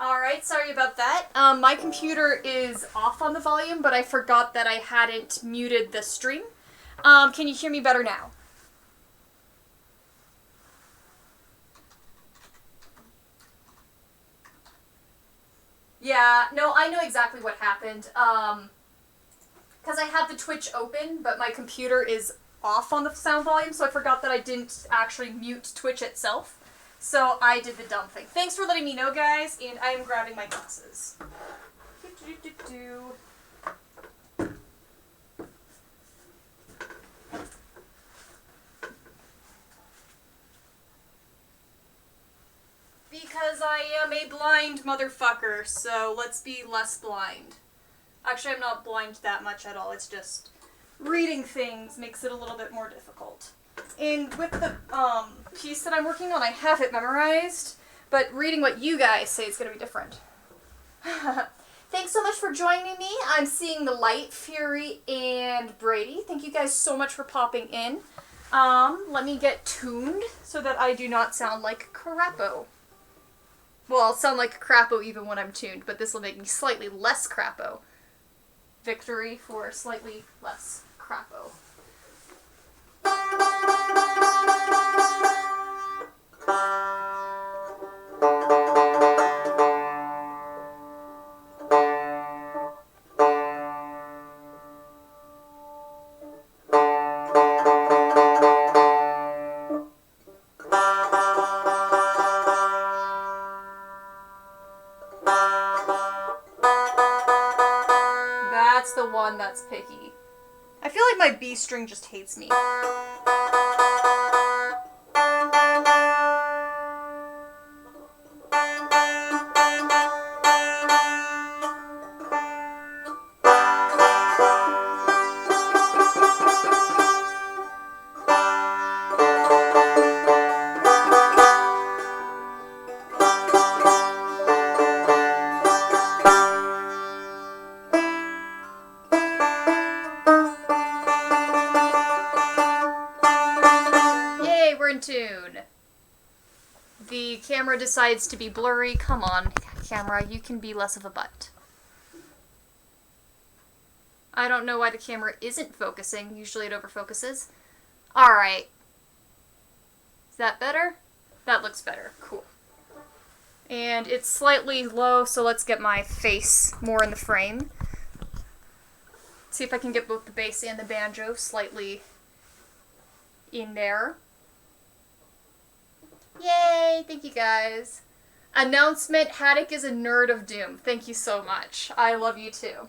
Alright, sorry about that. My computer is off on the volume, but I forgot that I hadn't muted the stream. Can you hear me better now? Yeah, no, I know exactly what happened. Because I had the Twitch open, but my computer is off on the sound volume, so I forgot that I didn't actually mute Twitch itself. So I did the dumb thing. Thanks for letting me know, guys, and I am grabbing my glasses. Because I am a blind motherfucker, so let's be less blind. Actually, I'm not blind that much at all, it's just reading things makes it a little bit more difficult. And with the piece that I'm working on, I have it memorized, but reading what you guys say is going to be different. Thanks so much for joining me. I'm seeing the Light, Fury, and Brady. Thank you guys so much for popping in. Let me get tuned so that I do not sound like crapo. Well, I'll sound like crapo even when I'm tuned, but this will make me slightly less crapo. Victory for slightly less crapo. That's the one that's picky. I feel like my B string just hates me. in tune. The camera decides to be blurry. Come on, camera, you can be less of a butt. I don't know why the camera isn't focusing. Usually it overfocuses. Alright. Is that better? That looks better. Cool. And it's slightly low, so let's get my face more in the frame. See if I can get both the bass and the banjo slightly in there. Yay! Thank you guys. Announcement, Haddock is a nerd of doom. Thank you so much. I love you too.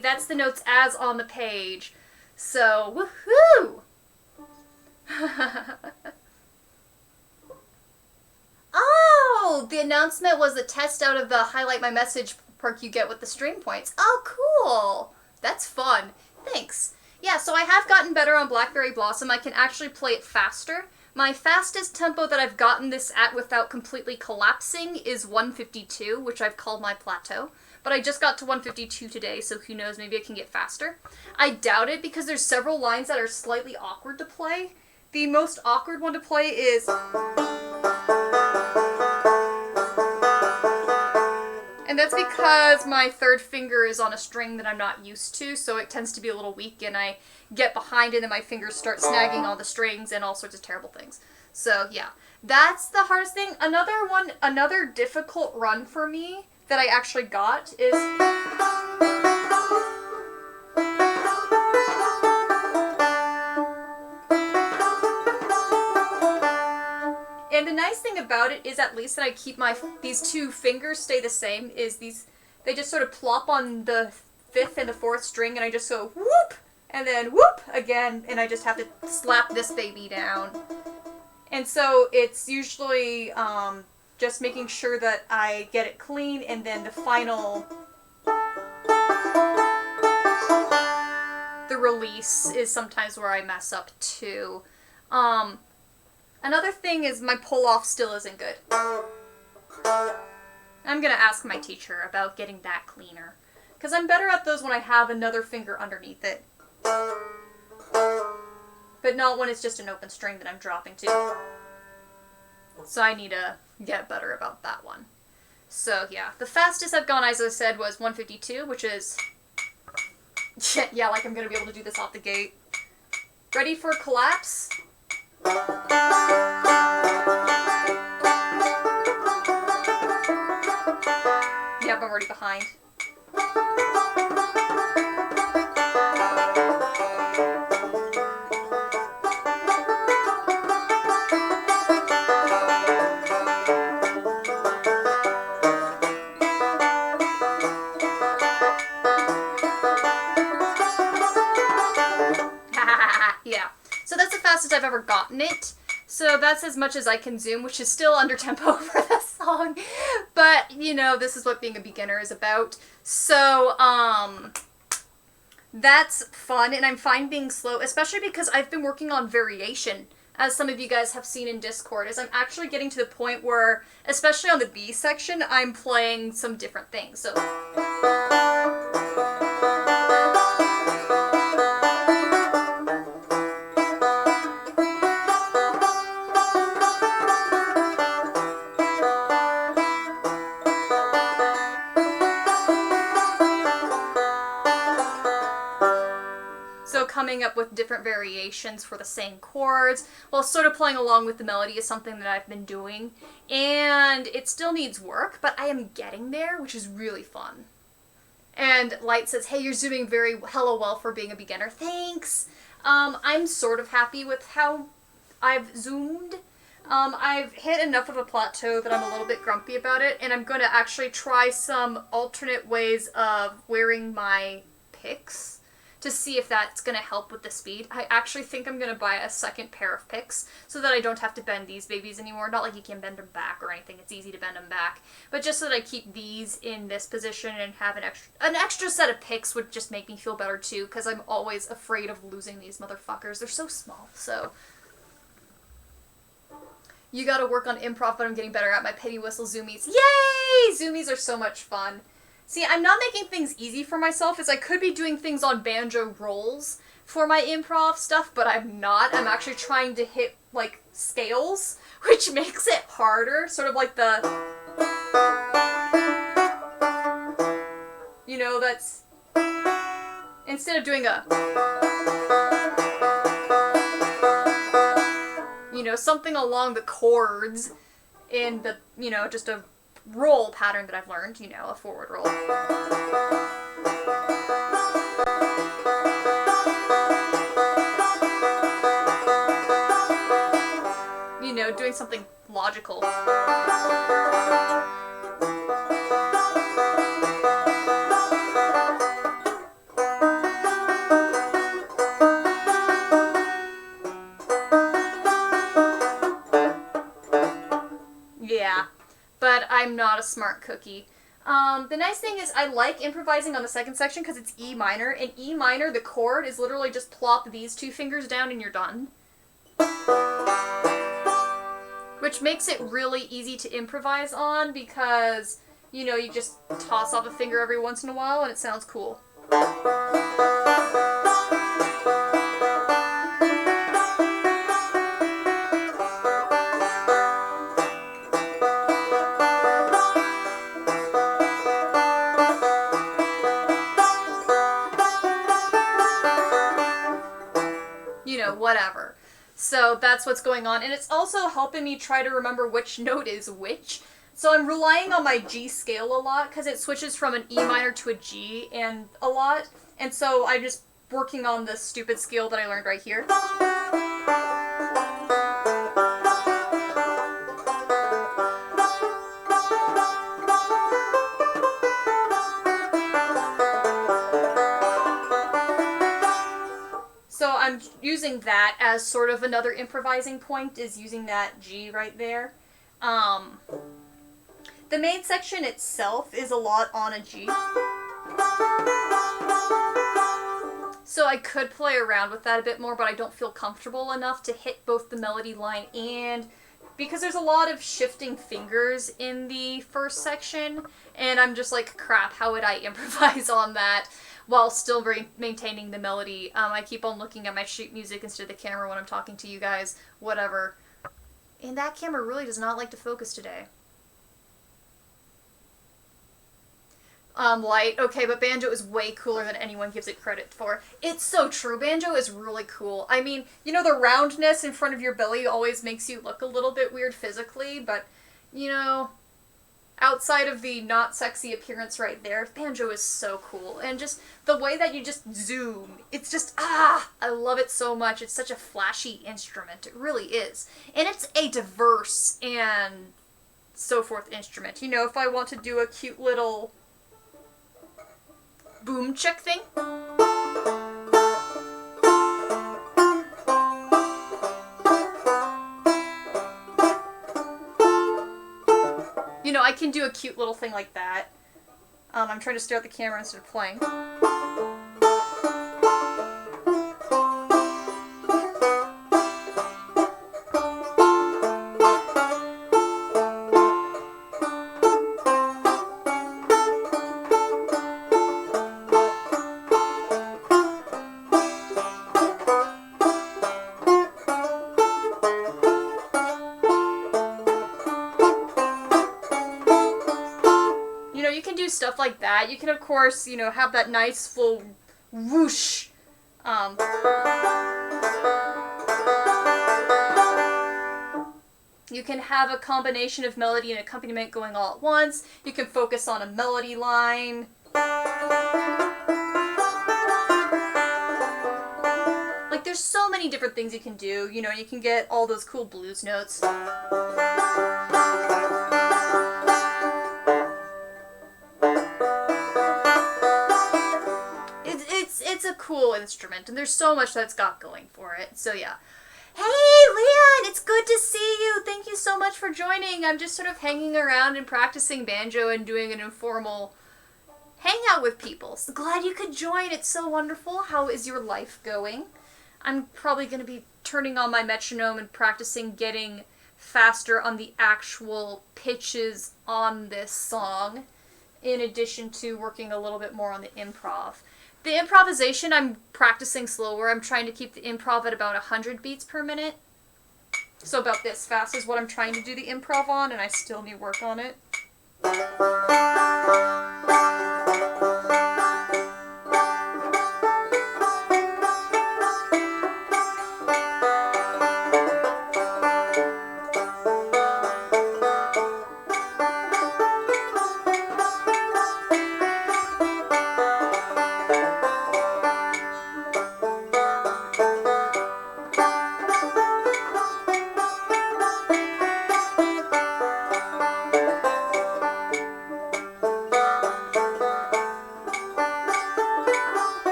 That's the notes as on the page. So, woohoo! Oh, the announcement was the test out of the highlight my message perk you get with the string points. Oh, cool! That's fun. Thanks. Yeah, so I have gotten better on Blackberry Blossom. I can actually play it faster. My fastest tempo that I've gotten this at without completely collapsing is 152, which I've called my plateau. But I just got to 152 today, so who knows, maybe I can get faster. I doubt it, because there's several lines that are slightly awkward to play. The most awkward one to play is... And that's because my third finger is on a string that I'm not used to, so it tends to be a little weak, and I get behind it and my fingers start snagging on the strings and all sorts of terrible things. So, yeah. That's the hardest thing. Another difficult run for me that I actually got is... And the nice thing about it is at least that I keep these two fingers stay the same, is they just sort of plop on the 5th and the 4th string, and I just go whoop, and then whoop again, and I just have to slap this baby down. And so it's usually just making sure that I get it clean, and then the final, the release is sometimes where I mess up too. Another thing is my pull-off still isn't good. I'm gonna ask my teacher about getting that cleaner, because I'm better at those when I have another finger underneath it. But not when it's just an open string that I'm dropping to. So I need to get better about that one. So yeah, the fastest I've gone, as I said, was 152, which is... yeah, like I'm gonna be able to do this off the gate. Ready for collapse? Yep, I'm already behind. Yeah. So that's the fastest I've ever gotten it. So that's as much as I can zoom, which is still under tempo for this song. But, you know, this is what being a beginner is about. So, that's fun, and I'm fine being slow, especially because I've been working on variation, as some of you guys have seen in Discord, as I'm actually getting to the point where, especially on the B section, I'm playing some different things. So... coming up with different variations for the same chords, while sort of playing along with the melody is something that I've been doing. And it still needs work, but I am getting there, which is really fun. And Light says, hey, you're zooming very hella well for being a beginner. Thanks! I'm sort of happy with how I've zoomed. I've hit enough of a plateau that I'm a little bit grumpy about it, and I'm going to actually try some alternate ways of wearing my picks to see if that's going to help with the speed. I actually think I'm going to buy a second pair of picks so that I don't have to bend these babies anymore. Not like you can bend them back or anything, it's easy to bend them back. But just so that I keep these in this position and have an extra set of picks would just make me feel better too, because I'm always afraid of losing these motherfuckers. They're so small, so... You gotta work on improv, but I'm getting better at my penny whistle zoomies. Yay! Zoomies are so much fun. See, I'm not making things easy for myself, as I could be doing things on banjo rolls for my improv stuff, but I'm not. I'm actually trying to hit, like, scales, which makes it harder. Sort of like the... You know, that's... Instead of doing a... You know, something along the chords in the, you know, just a roll pattern that I've learned, you know, a forward roll. You know, doing something logical. Yeah, but I'm not a smart cookie. The nice thing is I like improvising on the second section because it's E minor. In E minor, the chord is literally just plop these two fingers down and you're done. Which makes it really easy to improvise on because, you know, you just toss off a finger every once in a while and it sounds cool. You know, whatever. So that's what's going on. And it's also helping me try to remember which note is which. So I'm relying on my G scale a lot because it switches from an E minor to a G and a lot. And so I'm just working on this stupid scale that I learned right here. So I'm using that as sort of another improvising point, is using that G right there. The main section itself is a lot on a G. So I could play around with that a bit more, but I don't feel comfortable enough to hit both the melody line and... Because there's a lot of shifting fingers in the first section, and I'm just like, crap, how would I improvise on that while still maintaining the melody? I keep on looking at my sheet music instead of the camera when I'm talking to you guys, whatever. And that camera really does not like to focus today. Light. Okay, but banjo is way cooler than anyone gives it credit for. It's so true. Banjo is really cool. I mean, you know, the roundness in front of your belly always makes you look a little bit weird physically, but, you know, outside of the not sexy appearance right there, banjo is so cool. And just the way that you just zoom, it's just, I love it so much. It's such a flashy instrument. It really is. And it's a diverse and so forth instrument. You know, if I want to do a cute little boom check thing. You know, I can do a cute little thing like that. I'm trying to stare at the camera instead of playing. Stuff like that. You can, of course, you know, have that nice full whoosh You can have a combination of melody and accompaniment going all at once. You can focus on a melody line. Like, there's so many different things you can do. You know, you can get all those cool blues notes. It's a cool instrument, and there's so much that's got going for it. So yeah. Hey, Leon! It's good to see you! Thank you so much for joining. I'm just sort of hanging around and practicing banjo and doing an informal hangout with people. So glad you could join. It's so wonderful. How is your life going? I'm probably going to be turning on my metronome and practicing getting faster on the actual pitches on this song, in addition to working a little bit more on the improv. The improvisation, I'm practicing slower. I'm trying to keep the improv at about 100 beats per minute. So about this fast is what I'm trying to do the improv on, and I still need work on it.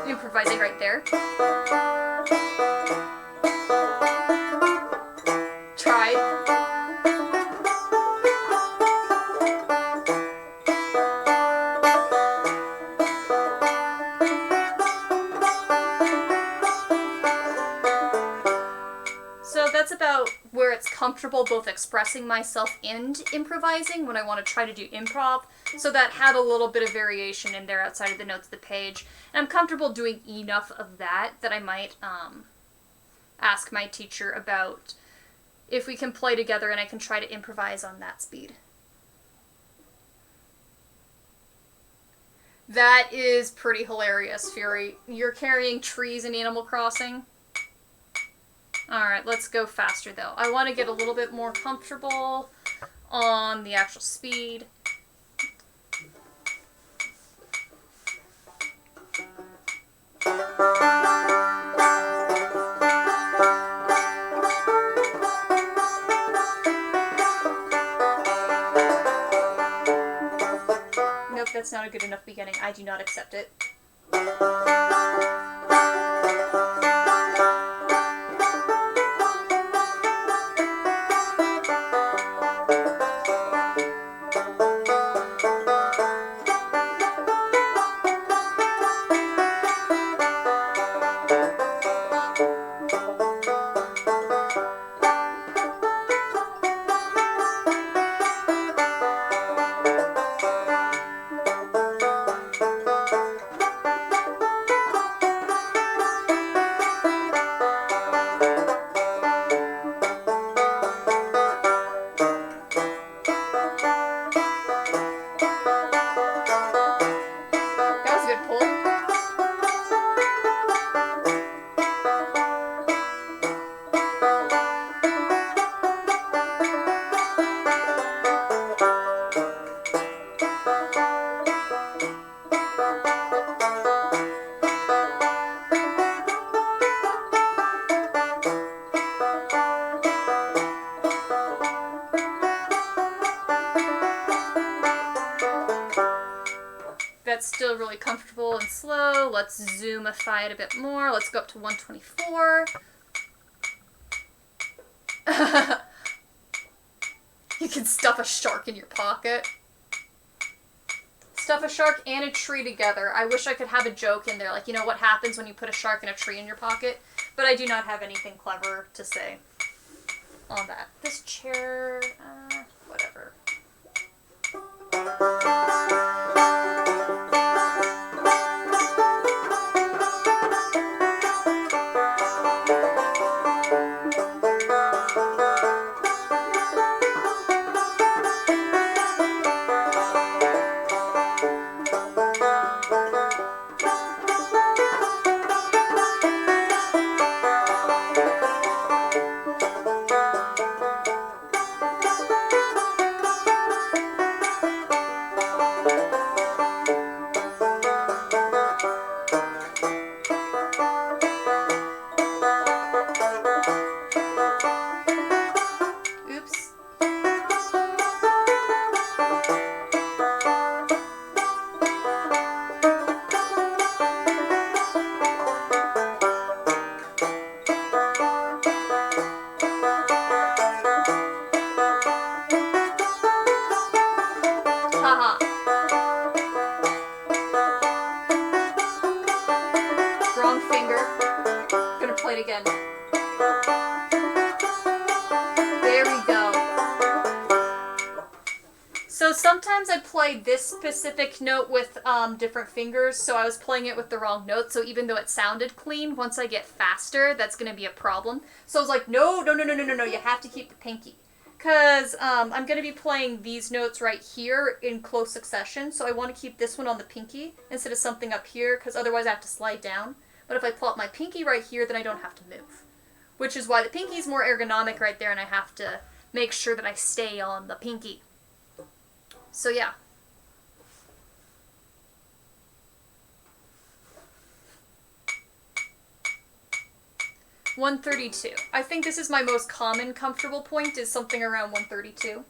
Improvising right there. Try. So that's about where it's comfortable both expressing myself and improvising when I want to try to do improv. So that had a little bit of variation in there outside of the notes of the page. And I'm comfortable doing enough of that that I might ask my teacher about if we can play together and I can try to improvise on that speed. That is pretty hilarious, Fury. You're carrying trees in Animal Crossing? Alright, let's go faster though. I want to get a little bit more comfortable on the actual speed. Nope, that's not a good enough beginning. I do not accept it. That's still really comfortable and slow. Let's zoomify it a bit more. Let's go up to 124. You can stuff a shark in your pocket. Stuff a shark and a tree together. I wish I could have a joke in there, like, you know what happens when you put a shark and a tree in your pocket? But I do not have anything clever to say on that. This chair, whatever. Sometimes I play this specific note with different fingers, so I was playing it with the wrong note, so even though it sounded clean, once I get faster, that's going to be a problem. So I was like, no, you have to keep the pinky. Because I'm going to be playing these notes right here in close succession, so I want to keep this one on the pinky instead of something up here, because otherwise I have to slide down. But if I plot my pinky right here, then I don't have to move. Which is why the pinky is more ergonomic right there, and I have to make sure that I stay on the pinky. So yeah. $132. I think this is my most common comfortable point, is something around 132.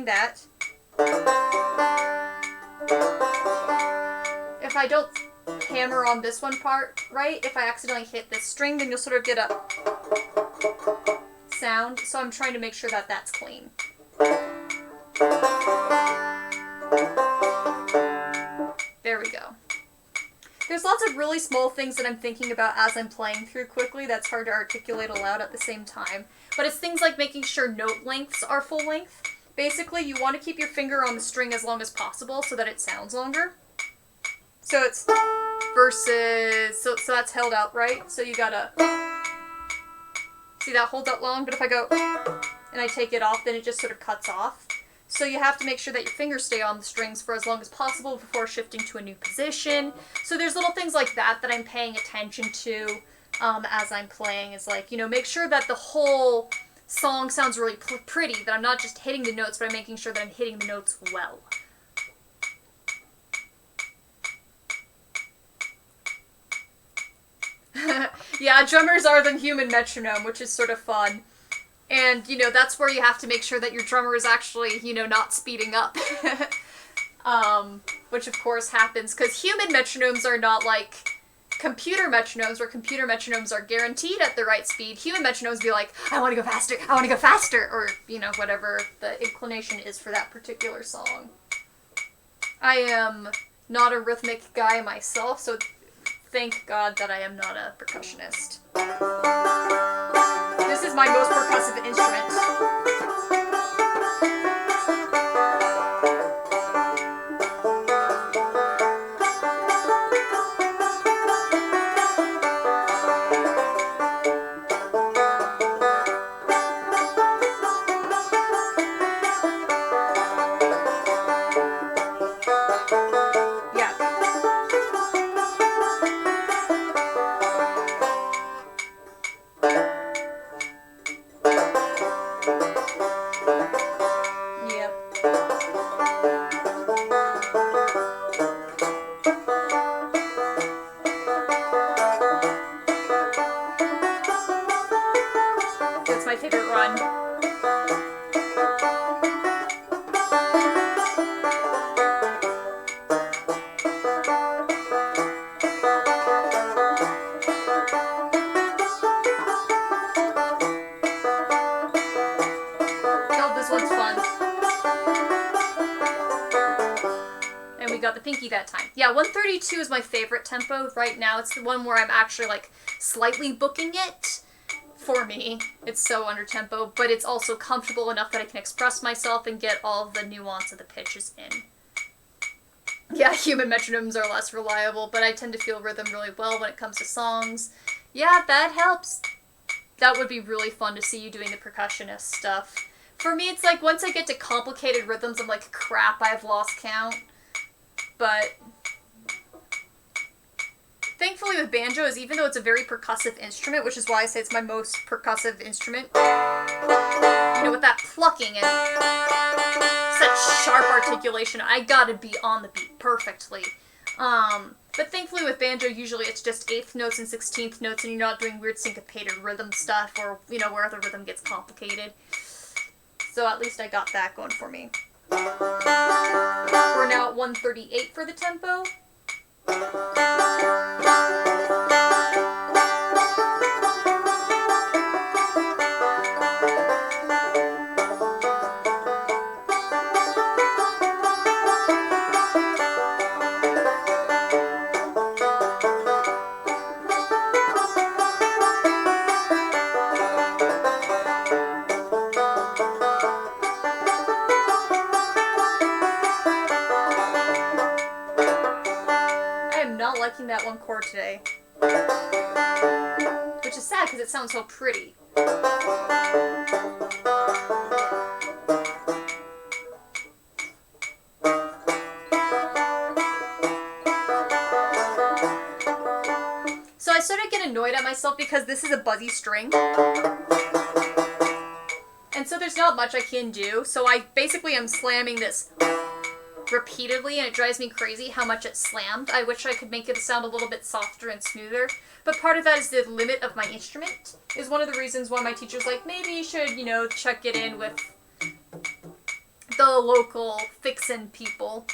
That. If I don't hammer on this one part right, if I accidentally hit this string, then you'll sort of get a sound. So I'm trying to make sure that that's clean. There we go. There's lots of really small things that I'm thinking about as I'm playing through quickly that's hard to articulate aloud at the same time. But it's things like making sure note lengths are full length. Basically, you want to keep your finger on the string as long as possible so that it sounds longer. So it's versus, so that's held out, right? So you gotta, see that holds out long, but if I go and I take it off, then it just sort of cuts off. So you have to make sure that your fingers stay on the strings for as long as possible before shifting to a new position. So there's little things like that that I'm paying attention to as I'm playing. Is like, you know, make sure that the whole song sounds really pretty, that I'm not just hitting the notes, but I'm making sure that I'm hitting the notes well. Yeah, drummers are the human metronome, which is sort of fun. And, you know, that's where you have to make sure that your drummer is actually, you know, not speeding up. Which of course happens, because human metronomes are not like computer metronomes, where computer metronomes are guaranteed at the right speed. Human metronomes be like, I want to go faster, or, you know, whatever the inclination is for that particular song. I am not a rhythmic guy myself, so thank God that I am not a percussionist. This is my most percussive instrument. the pinky that time. Yeah, 132 is my favorite tempo right now. It's the one where I'm actually, like, slightly booking it. For me, it's so under tempo, but it's also comfortable enough that I can express myself and get all the nuance of the pitches in. Yeah, human metronomes are less reliable, but I tend to feel rhythm really well when it comes to songs. Yeah, that helps. That would be really fun to see you doing the percussionist stuff. For me, it's like, once I get to complicated rhythms, I'm like, crap, I've lost count. But thankfully with banjo is, even though it's a very percussive instrument, which is why I say it's my most percussive instrument, you know, with that plucking and such sharp articulation, I gotta be on the beat perfectly. But thankfully with banjo, usually it's just 8th notes and 16th notes, and you're not doing weird syncopated rhythm stuff, or, you know, where the rhythm gets complicated. So at least I got that going for me. We're now at 138 for the tempo. Liking that one chord today. Which is sad because it sounds so pretty. So I sort of get annoyed at myself because this is a buzzy string. And so there's not much I can do. So I basically am slamming this repeatedly, and it drives me crazy how much it slammed. I wish I could make it sound a little bit softer and smoother, but part of that is the limit of my instrument. Is one of the reasons why my teacher's like, maybe you should, you know, check it in with the local fixin' people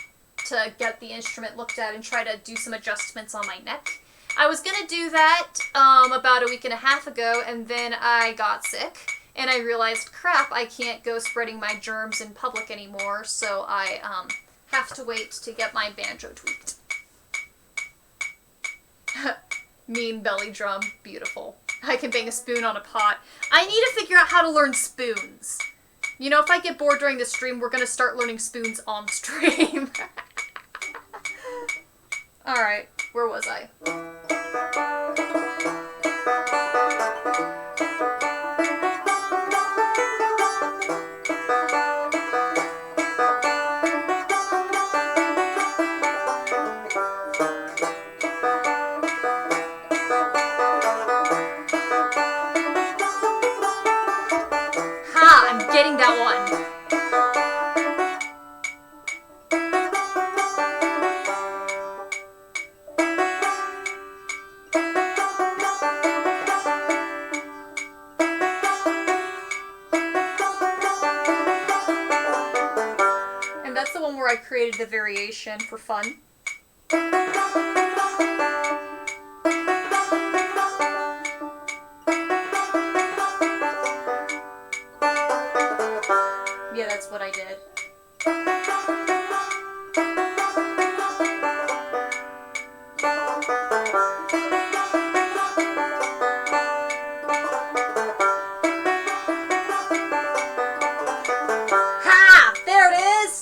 to get the instrument looked at and try to do some adjustments on my neck. I was gonna do that about a week and a half ago, and then I got sick, and I realized, crap, I can't go spreading my germs in public anymore, so I have to wait to get my banjo tweaked. Mean belly drum, beautiful. I can bang a spoon on a pot. I need to figure out how to learn spoons. You know, if I get bored during the stream, we're gonna start learning spoons on stream. Alright, where was I? Getting that one. And that's the one where I created the variation for fun. Yeah, that's what I did. Ha! There it is!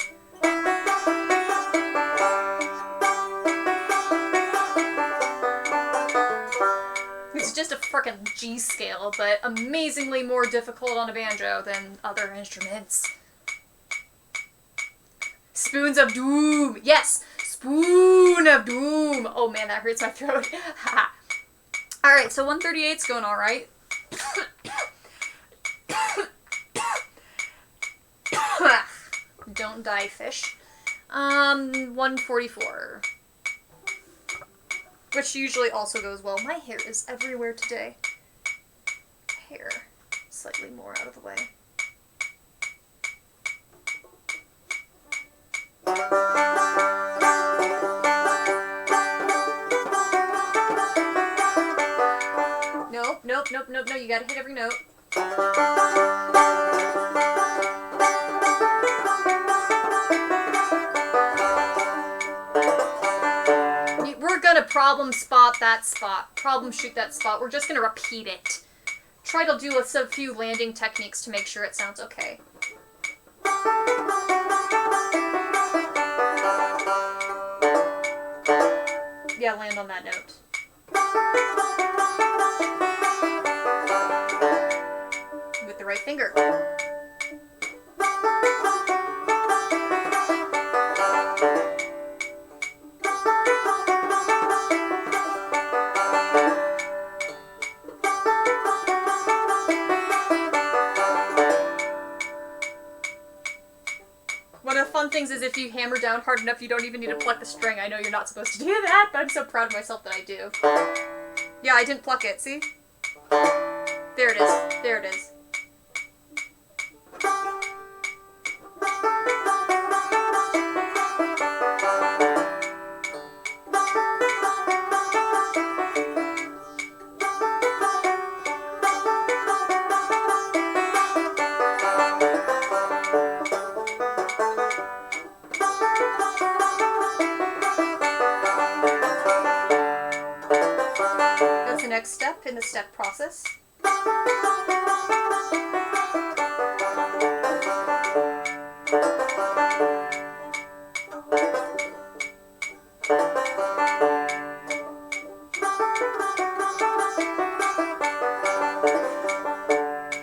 It's just a frickin' G scale, but amazingly more difficult on a banjo than other instruments. Spoons of Doom! Yes! Spoon of Doom! Oh man, that hurts my throat. Alright, so 138's going alright. Don't die, fish. 144. Which usually also goes well. My hair is everywhere today. Hair. Slightly more out of the way. Nope, no, you gotta hit every note. problem spot that spot, problem shoot that spot. We're just going to repeat it. Try to do a few landing techniques to make sure it sounds okay. Yeah, land on that note. With the right finger. One of the fun things is if you hammer down hard enough, you don't even need to pluck the string. I know you're not supposed to do that, but I'm so proud of myself that I do. Yeah, I didn't pluck it, see? There it is. There it is. That's the next step in the step process.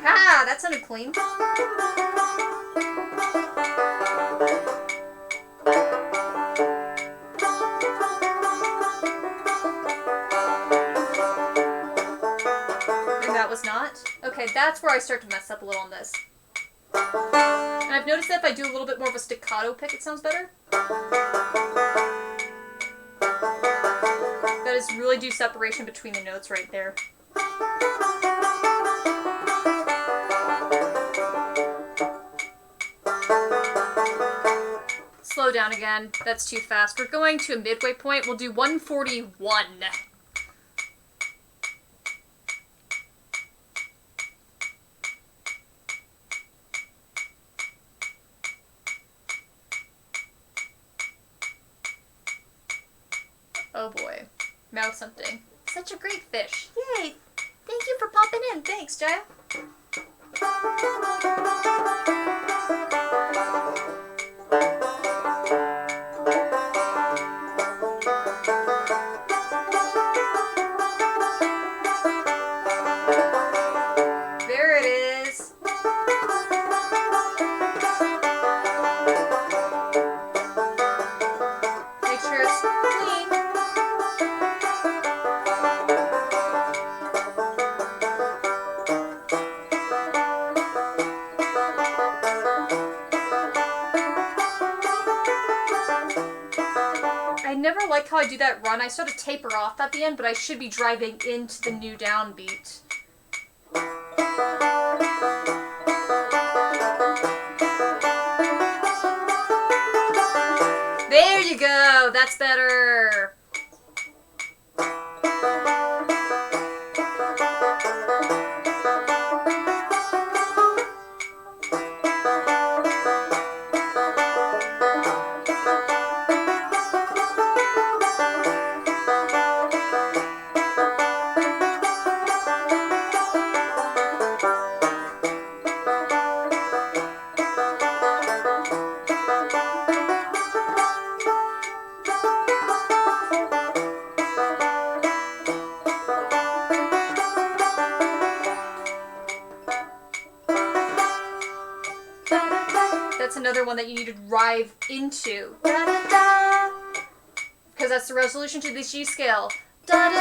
Ah, that sounded clean. Was not. Okay, that's where I start to mess up a little on this. And I've noticed that if I do a little bit more of a staccato pick, it sounds better. That is really do separation between the notes right there. Slow down again. That's too fast. We're going to a midway point. We'll do 141. Oh boy. Mouth something. Such a great fish. Yay! Thank you for popping in. Thanks, Jaya. There it is. Make sure it's clean. I never like how I do that run. I sort of taper off at the end, but I should be driving into the new downbeat. There you go. That's better. That's another one that you need to drive into. Because that's the resolution to the G scale. Yep.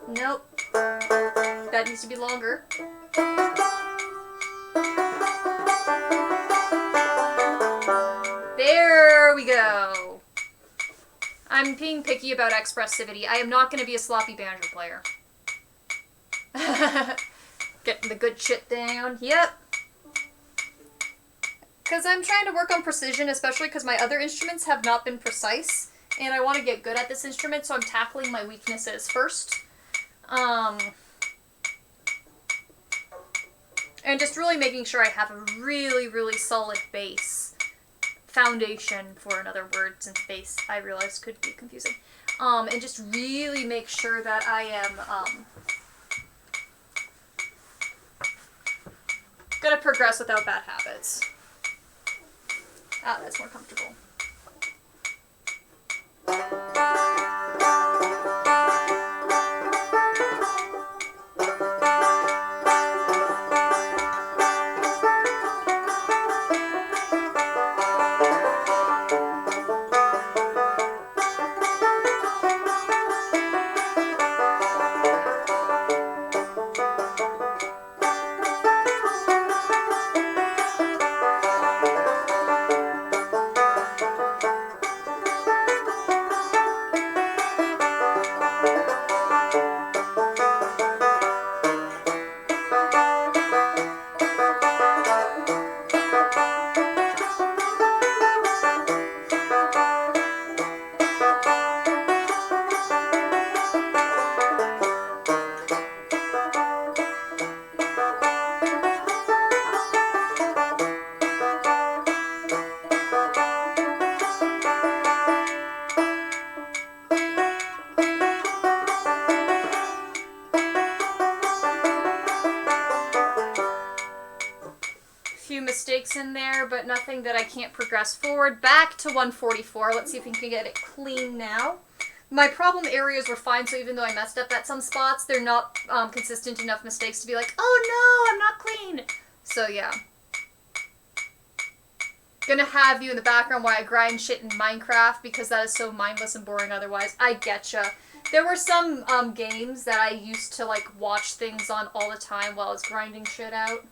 Nope. That needs to be longer. There we go. I'm being picky about expressivity. I am not going to be a sloppy banjo player. Getting the good shit down. Yep. Because I'm trying to work on precision, especially because my other instruments have not been precise. And I want to get good at this instrument, so I'm tackling my weaknesses first. And just really making sure I have a really, really solid base. Foundation, for another word, since base, I realized, could be confusing. And just really make sure that I am, gonna progress without bad habits. Ah, that's more comfortable. Mistakes in there, but nothing that I can't progress forward. Back to 144. Let's see if we can get it clean now. My problem areas were fine, so even though I messed up at some spots, they're not consistent enough mistakes to be like, oh no, I'm not clean. So yeah. Gonna have you in the background while I grind shit in Minecraft because that is so mindless and boring otherwise. I getcha. There were some games that I used to like watch things on all the time while I was grinding shit out.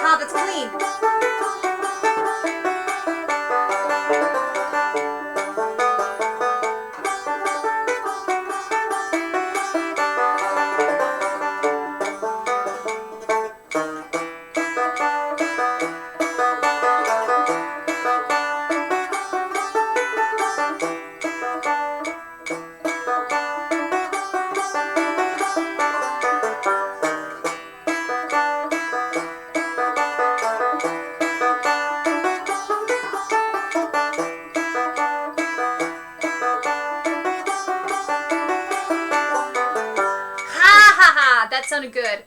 Ah, that's clean. That sounded good.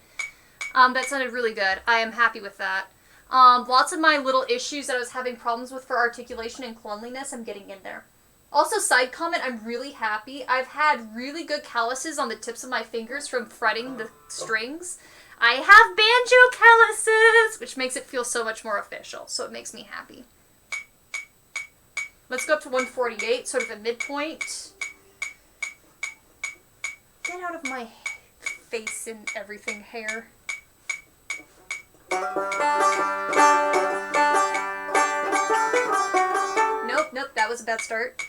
That sounded really good. I am happy with that. Lots of my little issues that I was having problems with for articulation and cleanliness, I'm getting in there. Also, side comment, I'm really happy. I've had really good calluses on the tips of my fingers from fretting the strings. I have banjo calluses, which makes it feel so much more official, so it makes me happy. Let's go up to 148, sort of a midpoint. Get out of my face and everything hair. Nope, that was a bad start.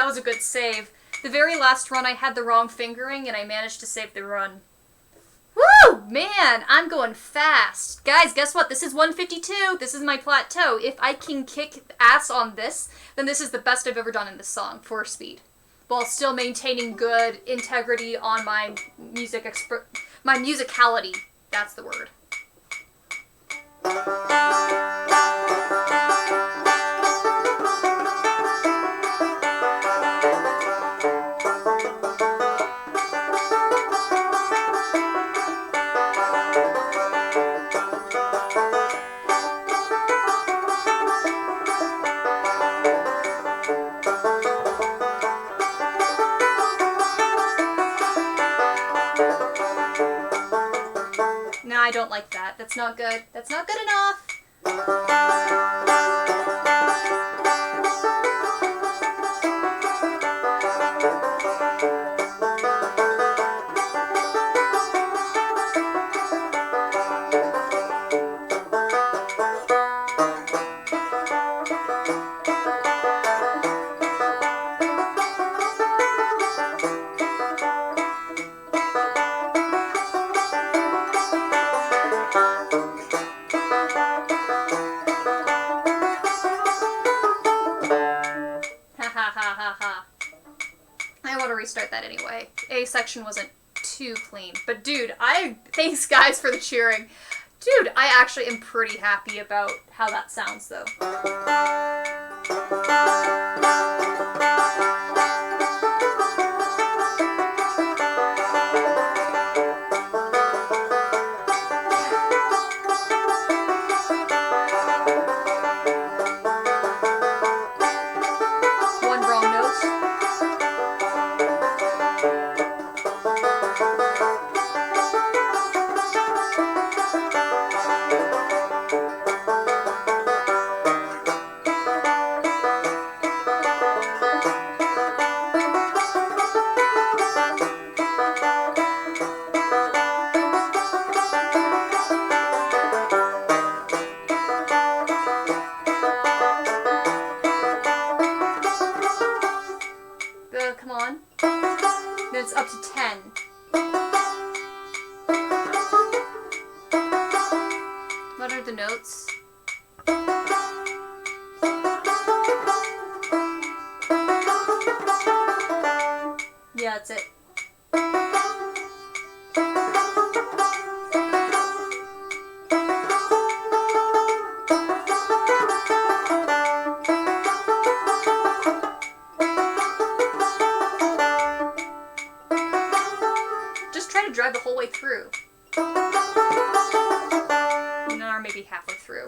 Was a good save. The very last run I had the wrong fingering and I managed to save the run. Woo! Man, I'm going fast. Guys, guess what? This is 152. This is my plateau. If I can kick ass on this, then this is the best I've ever done in this song for speed. while still maintaining good integrity on my my musicality. That's the word. No, I don't like that. That's not good. That's not good enough. I want to restart that anyway. A section wasn't too clean. But dude, thanks guys for the cheering. Dude, I actually am pretty happy about how that sounds though. One wrong note. Come on. Then it's up to 10. What are the notes? Yeah, that's it. Just try to drive the whole way through. Or maybe halfway through.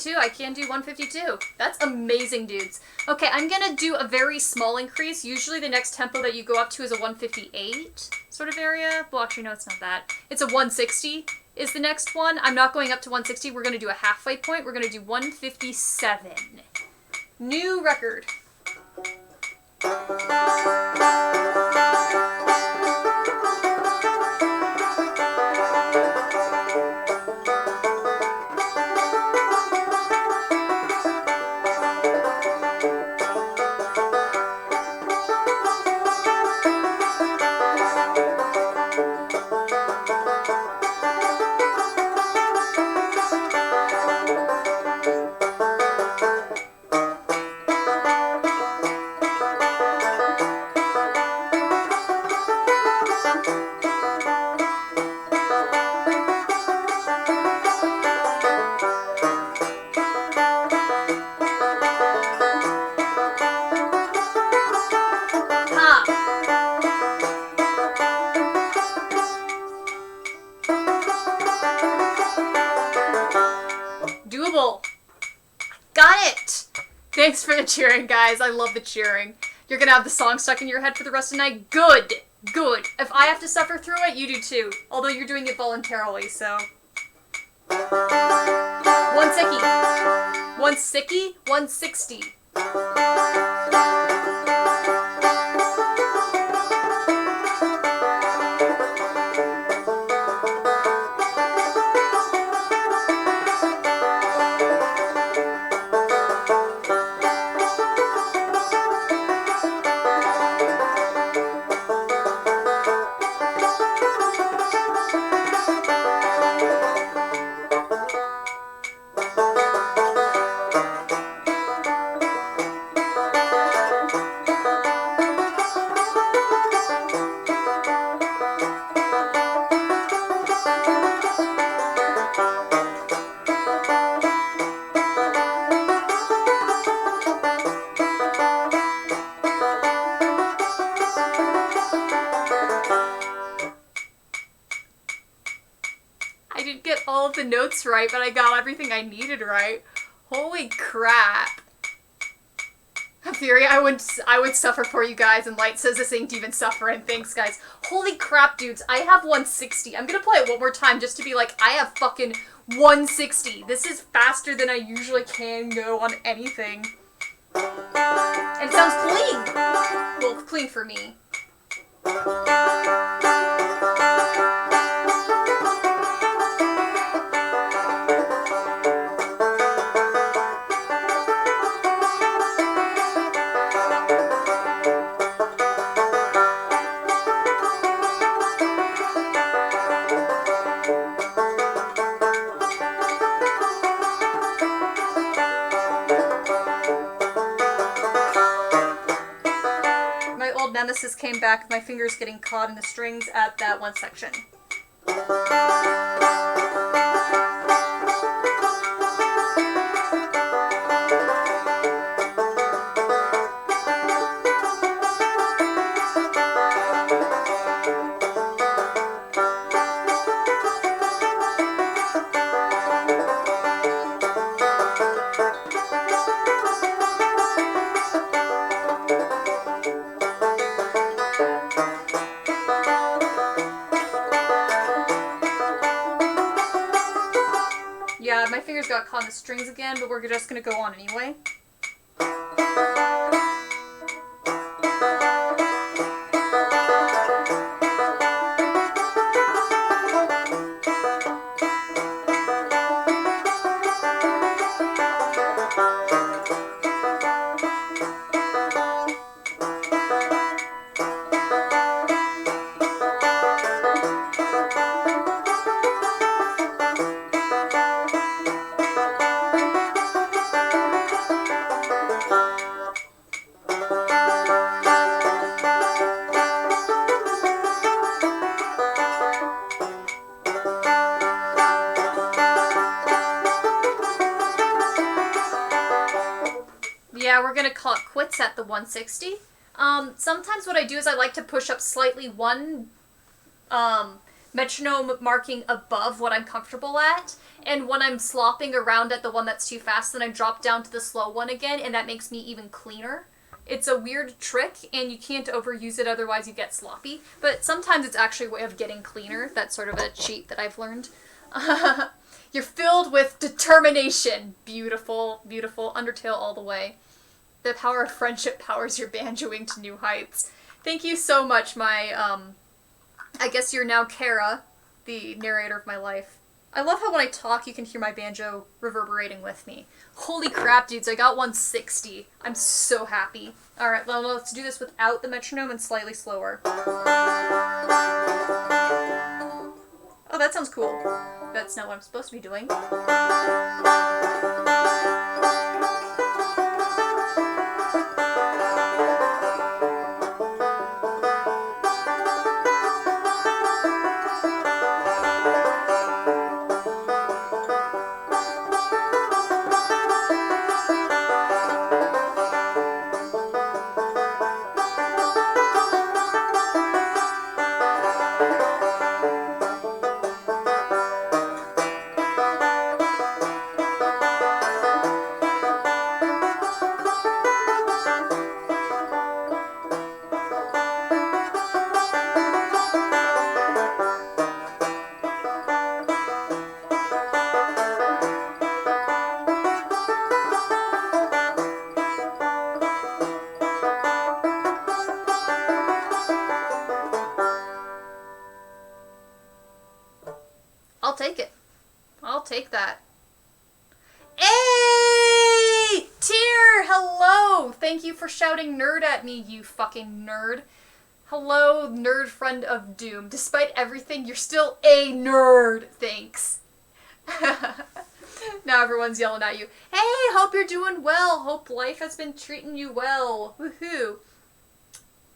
I can do 152. That's amazing, dudes. Okay, I'm gonna do a very small increase. Usually the next tempo that you go up to is a 158 sort of area. Well, actually, no, it's not that. It's a 160 is the next one. I'm not going up to 160. We're gonna do a halfway point. We're gonna do 157. New record. Doable. Got it! Thanks for the cheering, guys. I love the cheering. You're gonna have the song stuck in your head for the rest of the night? Good! Good. If I have to suffer through it, you do too. Although you're doing it voluntarily, so... One sicky. One sicky? 160. all of the notes right, but I got everything I needed right. Holy crap. Theory, I would suffer for you guys, and Light says this ain't even suffering. Thanks, guys. Holy crap, dudes. I have 160. I'm gonna play it one more time just to be like, I have fucking 160. This is faster than I usually can go on anything. And it sounds clean. Well, clean for me. Nemesis came back, my fingers getting caught in the strings at that one section. Yeah, my fingers got caught in the strings again, but we're just gonna go on anyway. Yeah, we're gonna call it quits at the 160. Sometimes what I do is I like to push up slightly one metronome marking above what I'm comfortable at, and when I'm slopping around at the one that's too fast, then I drop down to the slow one again, and that makes me even cleaner. It's a weird trick, and you can't overuse it, otherwise you get sloppy, but sometimes it's actually a way of getting cleaner. That's sort of a cheat that I've learned. You're filled with determination. Beautiful, beautiful. Undertale all the way. The power of friendship powers your banjoing to new heights. Thank you so much, my, I guess you're now Kara, the narrator of my life. I love how when I talk, you can hear my banjo reverberating with me. Holy crap, dudes, I got 160. I'm so happy. Alright, well, let's do this without the metronome and slightly slower. Oh, that sounds cool. That's not what I'm supposed to be doing. I'll take it. I'll take that. Hey! Tyr! Hello! Thank you for shouting nerd at me, you fucking nerd. Hello, nerd friend of doom. Despite everything, you're still a nerd. Thanks. Now everyone's yelling at you. Hey, hope you're doing well. Hope life has been treating you well. Woohoo.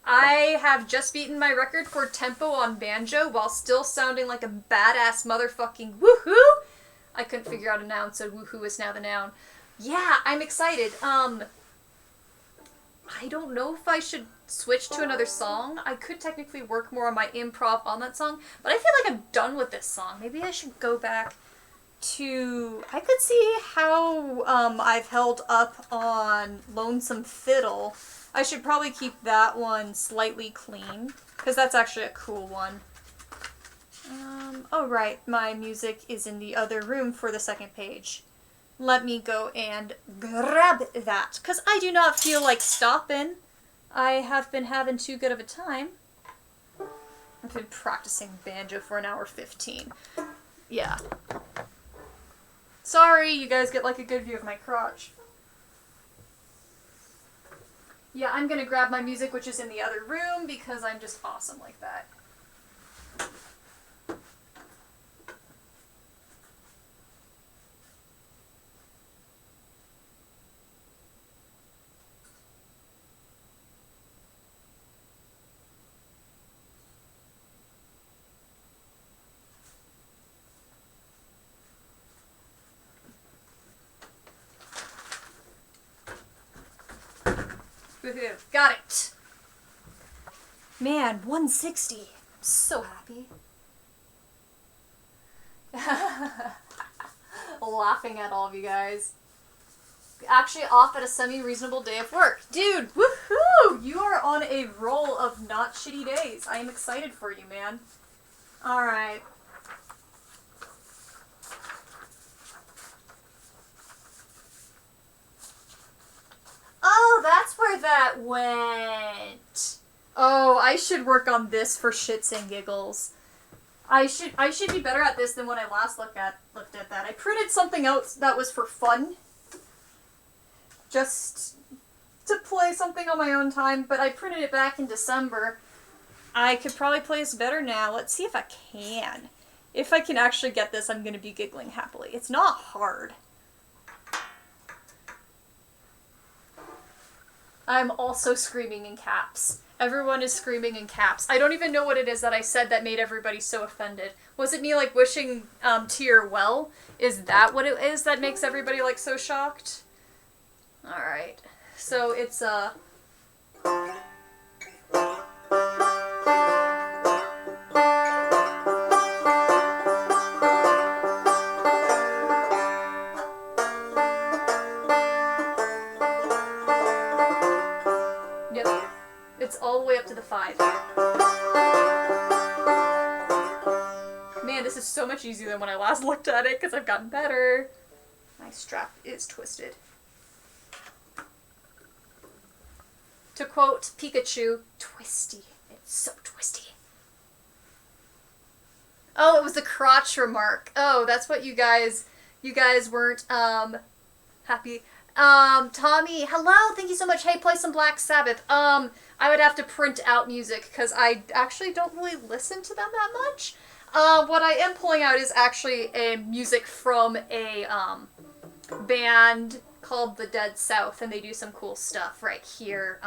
I have just beaten my record for tempo on banjo while still sounding like a badass motherfucking woohoo. I couldn't figure out a noun, so woohoo is now the noun. Yeah, I'm excited. I don't know if I should switch to another song. I could technically work more on my improv on that song, but I feel like I'm done with this song. Maybe I should go back I could see how I've held up on Lonesome Fiddle. I should probably keep that one slightly clean, because that's actually a cool one. Oh right, my music is in the other room for the second page. Let me go and grab that, because I do not feel like stopping. I have been having too good of a time. I've been practicing banjo for an hour 15. Yeah. Sorry, you guys get like a good view of my crotch. Yeah, I'm gonna grab my music, which is in the other room, because I'm just awesome like that. Woohoo. Got it! Man, 160. I'm so happy. Laughing at all of you guys. Actually off at a semi-reasonable day of work. Dude, woohoo! You are on a roll of not shitty days. I am excited for you, man. Alright. Oh, that's where that went. Oh, I should work on this for shits and giggles. I should be better at this than when I last looked at that. I printed something else that was for fun. Just to play something on my own time, but I printed it back in December. I could probably play this better now. Let's see if I can. If I can actually get this, I'm going to be giggling happily. It's not hard. I'm also screaming in caps. Everyone is screaming in caps. I don't even know what it is that I said that made everybody so offended. Was it me, like, wishing Tyr well? Is that what it is that makes everybody, like, so shocked? Alright. So, it's, Yep. It's all the way up to the 5. Man, this is so much easier than when I last looked at it, because I've gotten better. My strap is twisted. To quote Pikachu, twisty. It's so twisty. Oh, it was the crotch remark. Oh, that's what you guys weren't, happy. Tommy, hello, thank you so much. Hey, play some Black Sabbath. I would have to print out music, because I actually don't really listen to them that much. What I am pulling out is actually a music from a, band called The Dead South, and they do some cool stuff right here,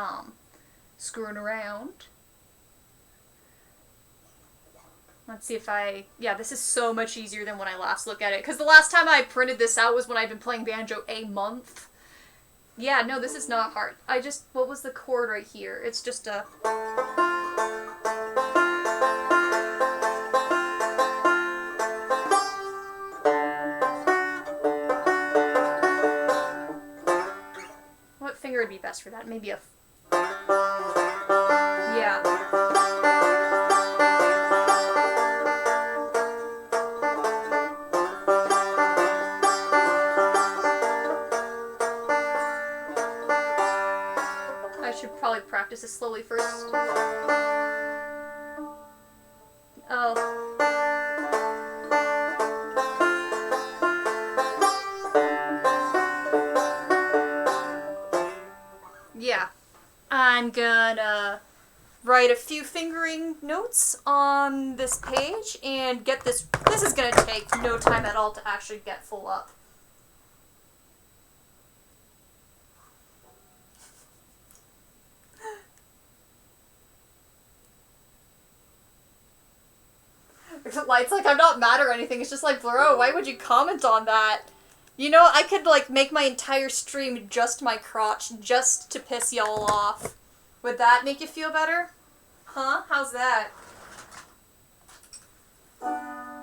screwing around. Let's see if yeah, this is so much easier than when I last looked at it, because the last time I printed this out was when I've been playing banjo a month. Yeah, no, this is not hard. What was the chord right here? It's just a... What finger would be best for that? Maybe a... Yeah. I should probably practice this slowly first. Oh. Yeah. I'm gonna write a few fingering notes on this page and get this. This is gonna take no time at all to actually get full up. It's like I'm not mad or anything. It's just like, bro, why would you comment on that? You know, I could, like, make my entire stream just my crotch, just to piss y'all off. Would that make you feel better? Huh? How's that?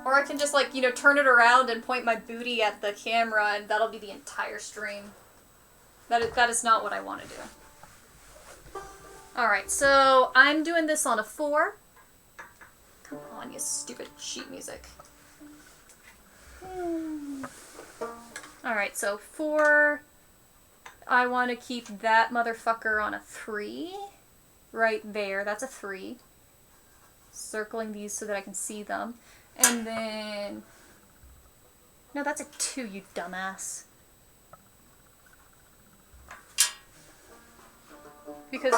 Or I can just, like, you know, turn it around and point my booty at the camera and that'll be the entire stream. That is not what I want to do. Alright, so I'm doing this on a 4. Come on, you stupid sheet music. Alright, so 4. I want to keep that motherfucker on a 3. Right there, that's a 3. Circling these so that I can see them. And then... No, that's a 2, you dumbass. Because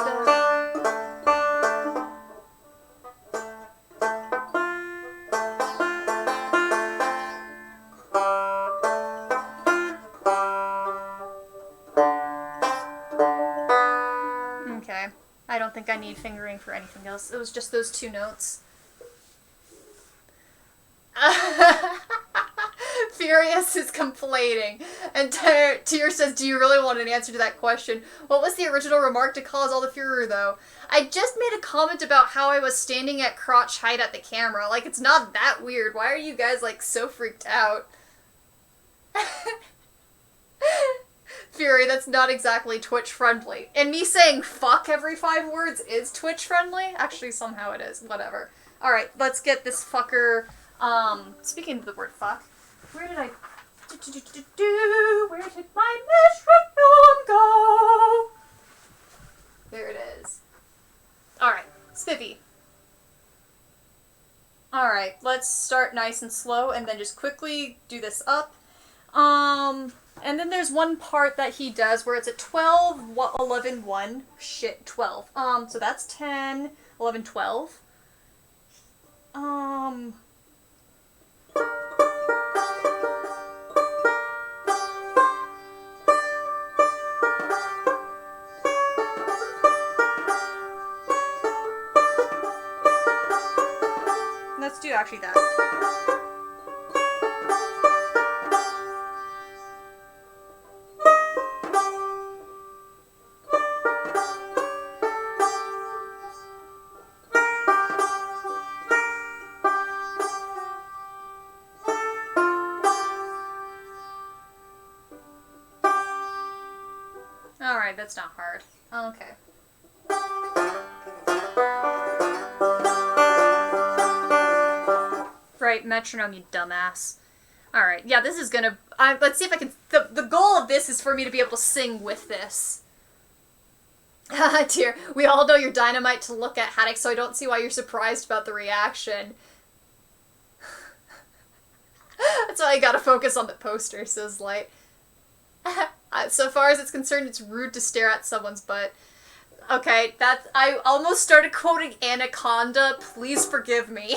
okay. I don't think I need fingering for anything else. It was just those 2 notes. Furious is complaining. And Tyr says, do you really want an answer to that question? What was the original remark to cause all the furor, though? I just made a comment about how I was standing at crotch height at the camera. Like, it's not that weird. Why are you guys, like, so freaked out? Fury, that's not exactly Twitch-friendly. And me saying fuck every 5 words is Twitch-friendly? Actually, somehow it is. Whatever. Alright, let's get this fucker, speaking of the word fuck, where did I... Where did my metronome go? There it is. Alright, Spiffy. Alright, let's start nice and slow and then just quickly do this up. And then there's one part that he does where it's a 12, 11, 1. Shit, 12. So that's 10, 11, 12. Let's do actually that. Alright, that's not hard. Okay. Right, metronome, you dumbass. Alright, yeah, this is gonna... let's see if I can... The goal of this is for me to be able to sing with this. Haha, dear. We all know you're dynamite to look at, Haddock, so I don't see why you're surprised about the reaction. That's why I gotta focus on the poster, says Light. So far as it's concerned, it's rude to stare at someone's butt. Okay, that's... I almost started quoting Anaconda. Please forgive me.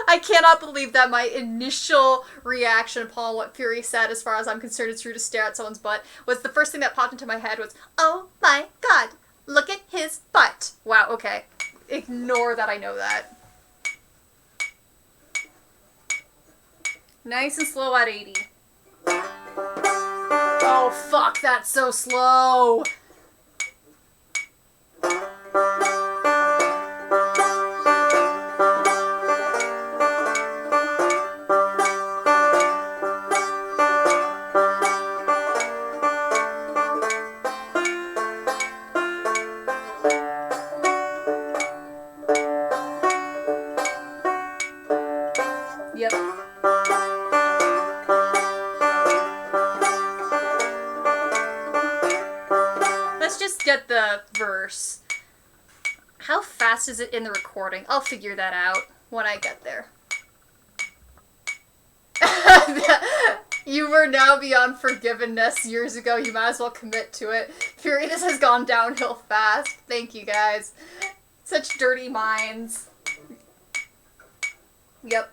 I cannot believe that my initial reaction upon what Fury said, as far as I'm concerned, it's rude to stare at someone's butt, was the first thing that popped into my head was, oh my god, look at his butt. Wow, okay. Ignore that I know that. Nice and slow at 80. Oh, fuck, that's so slow! Yep. Let's just get the verse. How fast is it in the recording? I'll figure that out when I get there. You were now beyond forgiveness. Years ago, you might as well commit to it. Furious has gone downhill fast. Thank you, guys. Such dirty minds. Yep.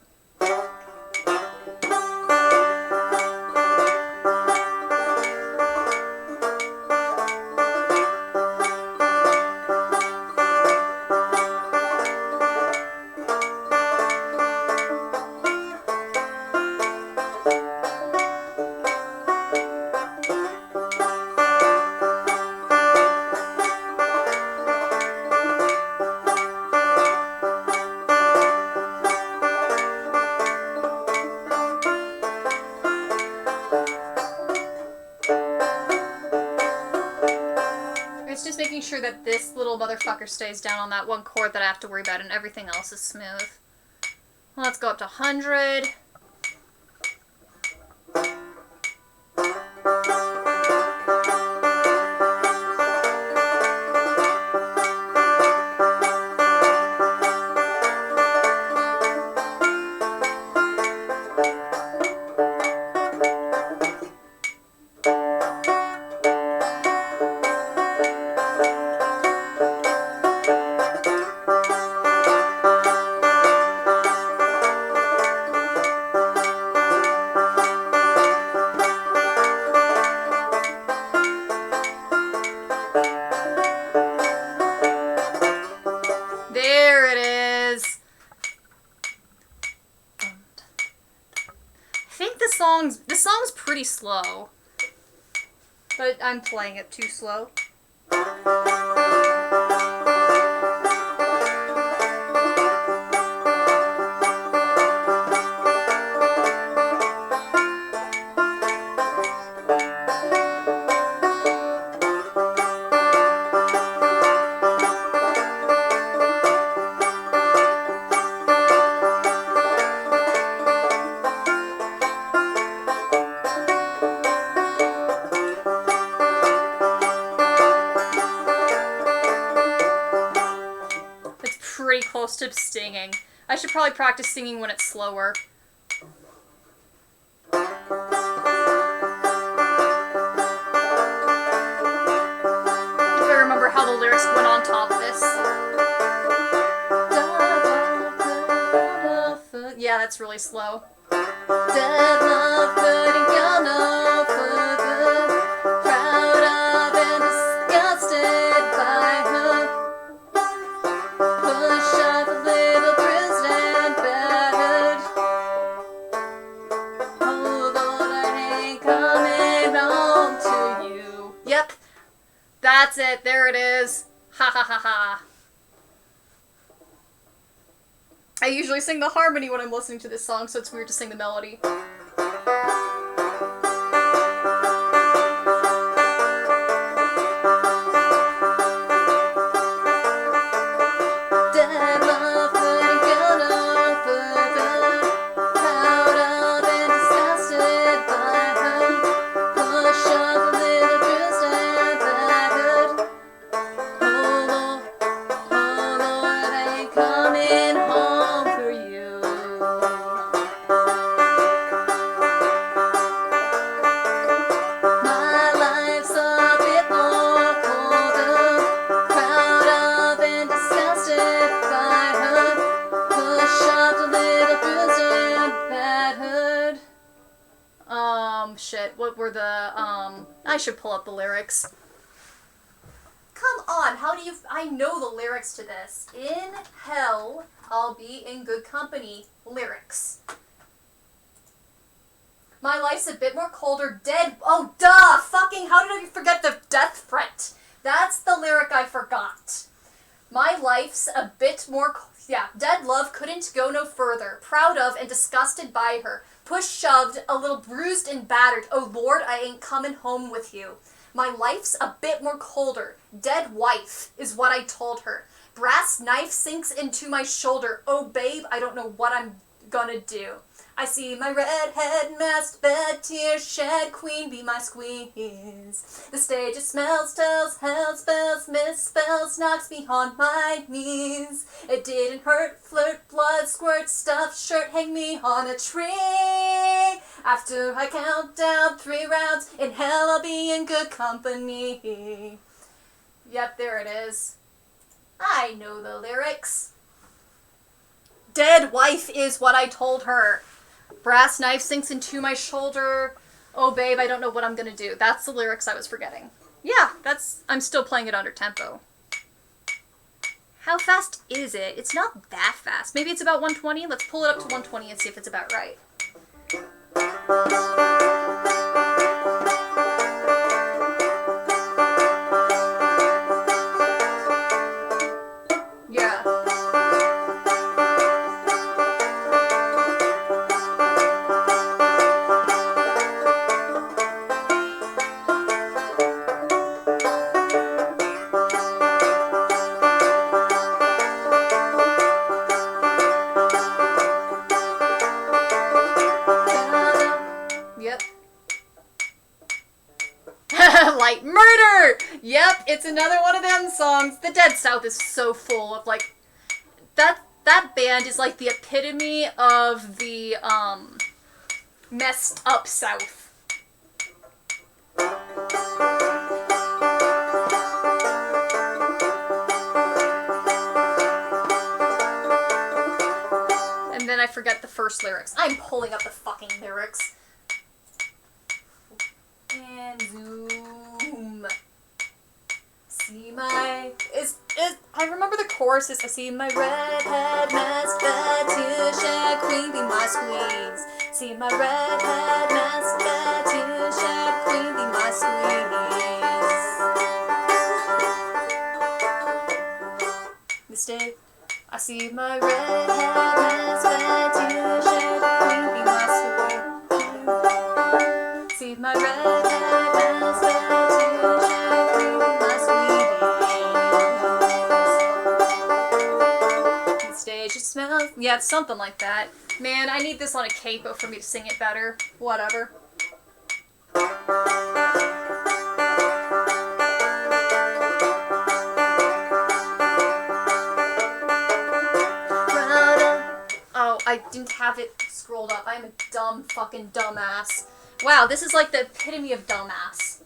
but this little motherfucker stays down on that one chord that I have to worry about, and everything else is smooth. Let's go up to 100. There it is. I think this song's pretty slow, but I'm playing it too slow. Pretty close to singing. I should probably practice singing when it's slower. If I remember how the lyrics went on top of this. Yeah, that's really slow. Dead love couldn't go no further. Proud of and disgusted by her. Push up a little bruised and battered. Oh Lord, I ain't coming home to you. Yep, that's it. There it is. Ha ha ha ha. I usually sing the harmony when I'm listening to this song, so it's weird to sing the melody. Shit, what were the, I should pull up the lyrics. Come on, how do you, I know the lyrics to this. In hell, I'll be in good company. Lyrics. My life's a bit more colder, dead, oh duh, fucking, how did I forget the death threat? That's the lyric I forgot. My life's a bit more, dead love couldn't go no further. Proud of and disgusted by her. Pushed, shoved, a little bruised and battered. Oh Lord, I ain't coming home with you. My life's a bit more colder. Dead wife is what I told her. Brass knife sinks into my shoulder. Oh babe, I don't know what I'm gonna do. I see my redhead masked bed, tears shed, queen be my squeeze. The stage it smells, tells, hell spells, misspells, knocks me on my knees. It didn't hurt, flirt, blood, squirt, stuff, shirt, hang me on a tree. After I count down 3 rounds, in hell I'll be in good company. Yep, there it is. I know the lyrics. Dead wife is what I told her. Brass knife sinks into my shoulder. Oh babe, I don't know what I'm gonna do. That's the lyrics I was forgetting. Yeah, I'm still playing it under tempo. How fast is it? It's not that fast. Maybe it's about 120. Let's pull it up to 120 and see if it's about right. Yeah. it's another one of them songs. The Dead South is so full of, like, that band is, like, the epitome of the, messed up South. And then I forget the first lyrics. I'm pulling up the fucking lyrics. And zoom. See my... I remember the chorus is, I see my redhead masked fetish queen be my squeeze. See my redhead masked fetish queen be my squeeze. Mistake. I see my redhead masked fetish queen be my squeeze. See my redhead masked fetish queen be my squeeze. Stage it smells. Yeah, it's something like that. Man, I need this on a capo for me to sing it better. Whatever. Oh, I didn't have it scrolled up. I'm a dumb fucking dumbass. Wow, this is like the epitome of dumbass.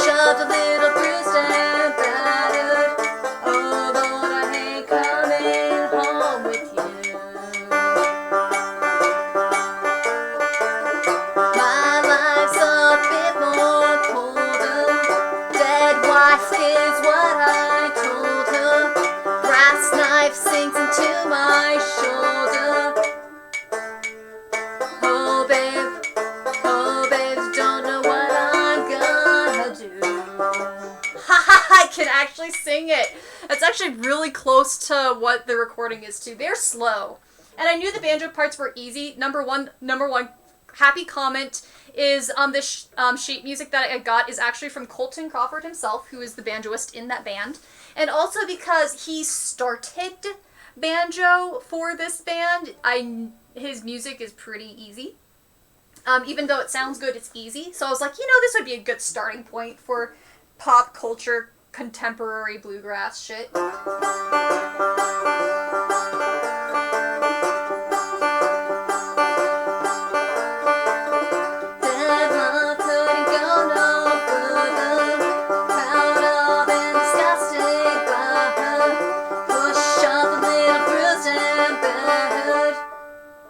Shoved a little bruised and battered. Oh Lord, I ain't coming home with you. My life's a bit more colder. Dead wife is what I told her. Brass knife sinks into my shoulder. Oh babe, don't know what I'm gonna do. I can actually sing it. That's actually really close to what the recording is too. They're slow. And I knew the banjo parts were easy. Number one happy comment is this sheet music that I got is actually from Colton Crawford himself, who is the banjoist in that band. And also because he started banjo for this band, his music is pretty easy. Even though it sounds good, it's easy. So I was like, this would be a good starting point for pop culture, contemporary bluegrass shit.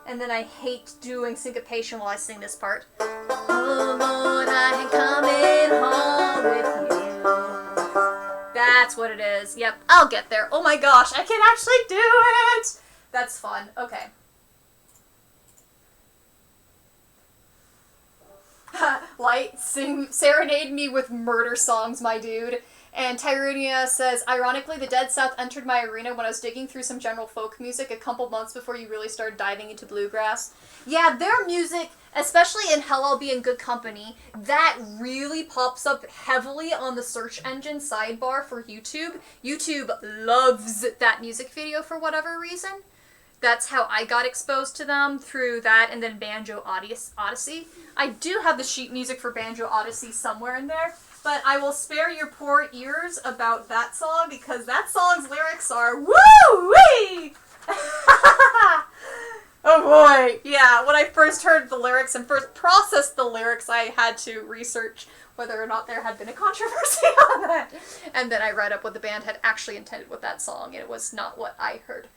And then I hate doing syncopation while I sing this part. Oh Lord, I ain't coming home with you. That's what it is. Yep, I'll get there. Oh my gosh, I can actually do it! That's fun. Okay. Light, serenade me with murder songs, my dude. And Tyronia says, ironically, the Dead South entered my arena when I was digging through some general folk music a couple months before you really started diving into bluegrass. Yeah, their music, especially in Hell I'll Be in Good Company, that really pops up heavily on the search engine sidebar for YouTube. YouTube loves that music video for whatever reason. That's how I got exposed to them, through that and then Banjo Odyssey. I do have the sheet music for Banjo Odyssey somewhere in there. But I will spare your poor ears about that song because that song's lyrics are woo-wee! Oh boy! Yeah, when I first heard the lyrics and first processed the lyrics, I had to research whether or not there had been a controversy on that. And then I read up what the band had actually intended with that song, and it was not what I heard.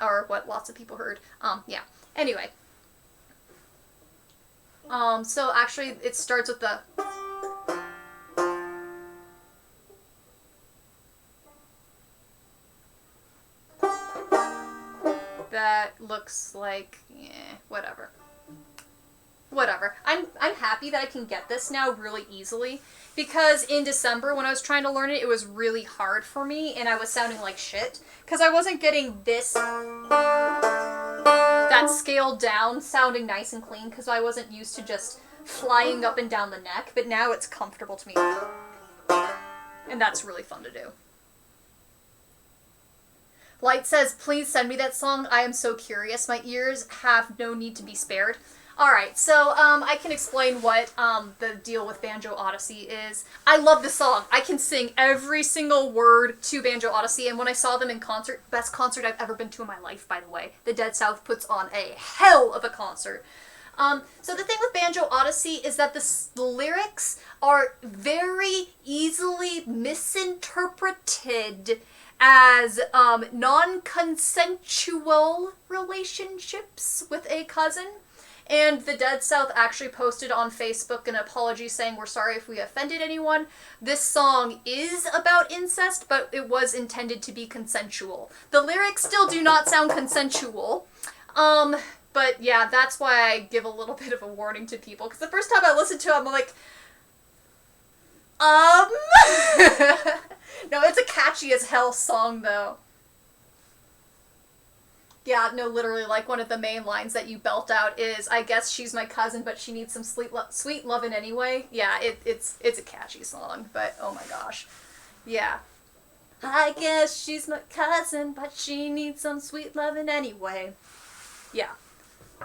Or what lots of people heard. Yeah. Anyway. So actually it starts with the... That looks like, whatever. Whatever. I'm happy that I can get this now really easily, because in December when I was trying to learn it, it was really hard for me, and I was sounding like shit, because I wasn't getting this, that scaled down, sounding nice and clean, because I wasn't used to just flying up and down the neck, but now it's comfortable to me. And that's really fun to do. Light says, please send me that song. I am so curious. My ears have no need to be spared. Alright, so I can explain what the deal with Banjo Odyssey is. I love the song. I can sing every single word to Banjo Odyssey, and when I saw them in concert, best concert I've ever been to in my life, by the way. The Dead South puts on a hell of a concert. So the thing with Banjo Odyssey is that the lyrics are very easily misinterpreted as non-consensual relationships with a cousin. And the Dead South actually posted on Facebook an apology saying, we're sorry if we offended anyone. This song is about incest, but it was intended to be consensual. The lyrics still do not sound consensual. But yeah, that's why I give a little bit of a warning to people. Because the first time I listened to it, I'm like, No, it's a catchy as hell song, though. Yeah, no, literally, like, one of the main lines that you belt out is, I guess she's my cousin, but she needs some sweet lovin' anyway. Yeah, it's a catchy song, but oh my gosh. Yeah. I guess she's my cousin, but she needs some sweet lovin' anyway. Yeah.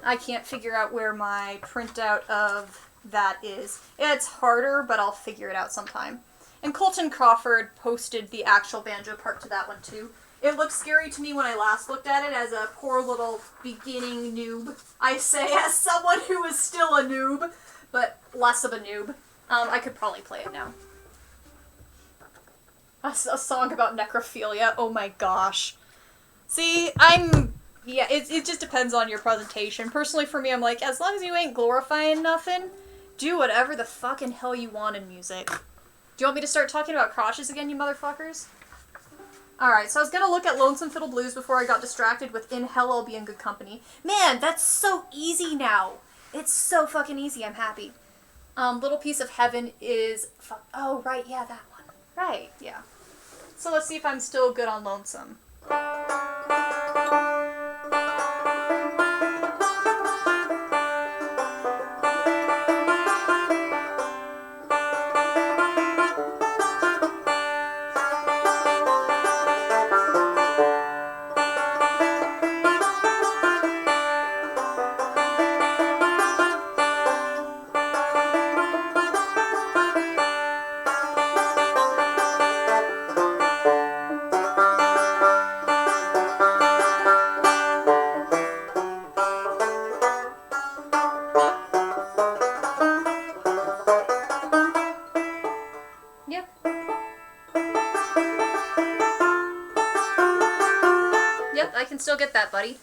I can't figure out where my printout of that is. It's harder, but I'll figure it out sometime. And Colton Crawford posted the actual banjo part to that one, too. It looked scary to me when I last looked at it as a poor little beginning noob. I say as someone who is still a noob, but less of a noob. I could probably play it now. A song about necrophilia, oh my gosh. See, yeah, it just depends on your presentation. Personally, for me, I'm like, as long as you ain't glorifying nothing, do whatever the fucking hell you want in music. Do you want me to start talking about crotches again, you motherfuckers? Alright, so I was gonna look at Lonesome Fiddle Blues before I got distracted with In Hell I'll Be in Good Company. Man, that's so easy now. It's so fucking easy, I'm happy. Little Piece of Heaven is... Oh, right, yeah, that one. Right, yeah. So let's see if I'm still good on Lonesome. Still get that, buddy.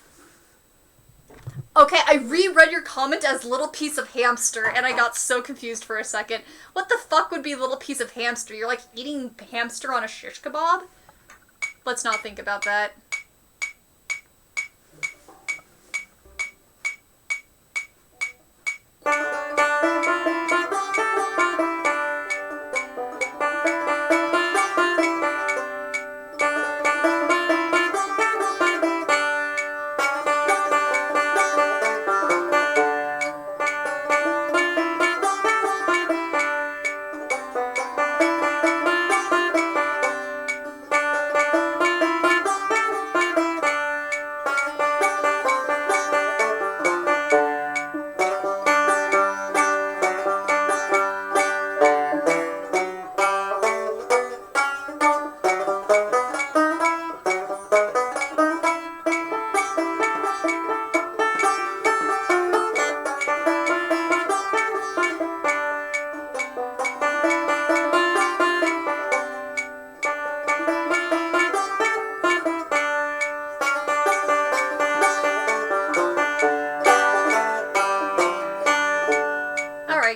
Okay, I reread your comment as Little Piece of Hamster, and I got so confused for a second. What the fuck would be Little Piece of Hamster? You're like eating hamster on a shish kebab? Let's not think about that.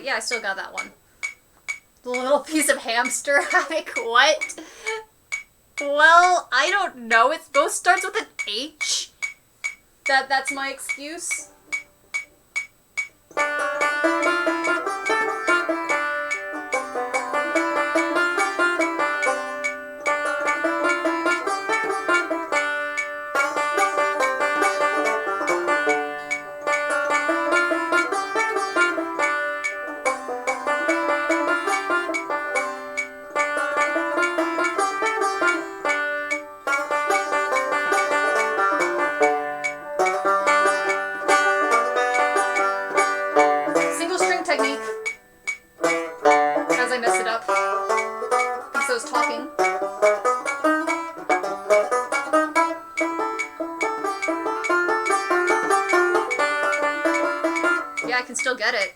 I still got that one. The Little Piece of Hamster, Haddock, what? Well, I don't know. It both starts with an H. That's my excuse. talking. Yeah, I can still get it.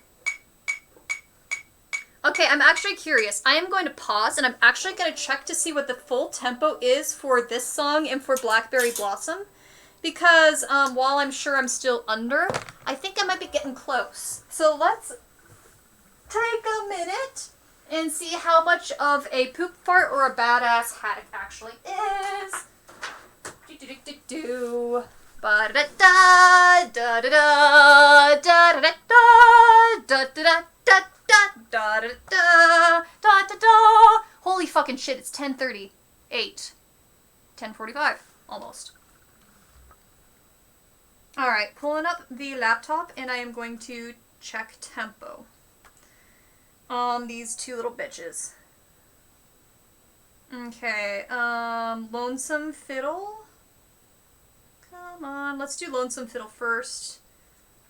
Okay, I'm actually curious. I am going to pause and I'm actually going to check to see what the full tempo is for this song and for Blackberry Blossom. Because while I'm sure I'm still under, I think I might be getting close. So let's take a minute and see how much of a poop fart or a badass haddock actually is. Do-do-do-do-do. Ba-da-da-da, da-da-da, da-da-da-da, da-da-da-da. Da da da da da da. Holy fucking shit! It's 10:38, 10:45, almost. All right, pulling up the laptop, and I am going to check tempo on these two little bitches. Okay, Lonesome Fiddle. Come on, let's do Lonesome Fiddle first.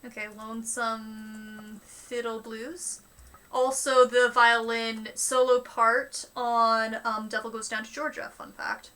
Okay, Lonesome Fiddle Blues. Also, the violin solo part on Devil Goes Down to Georgia, fun fact.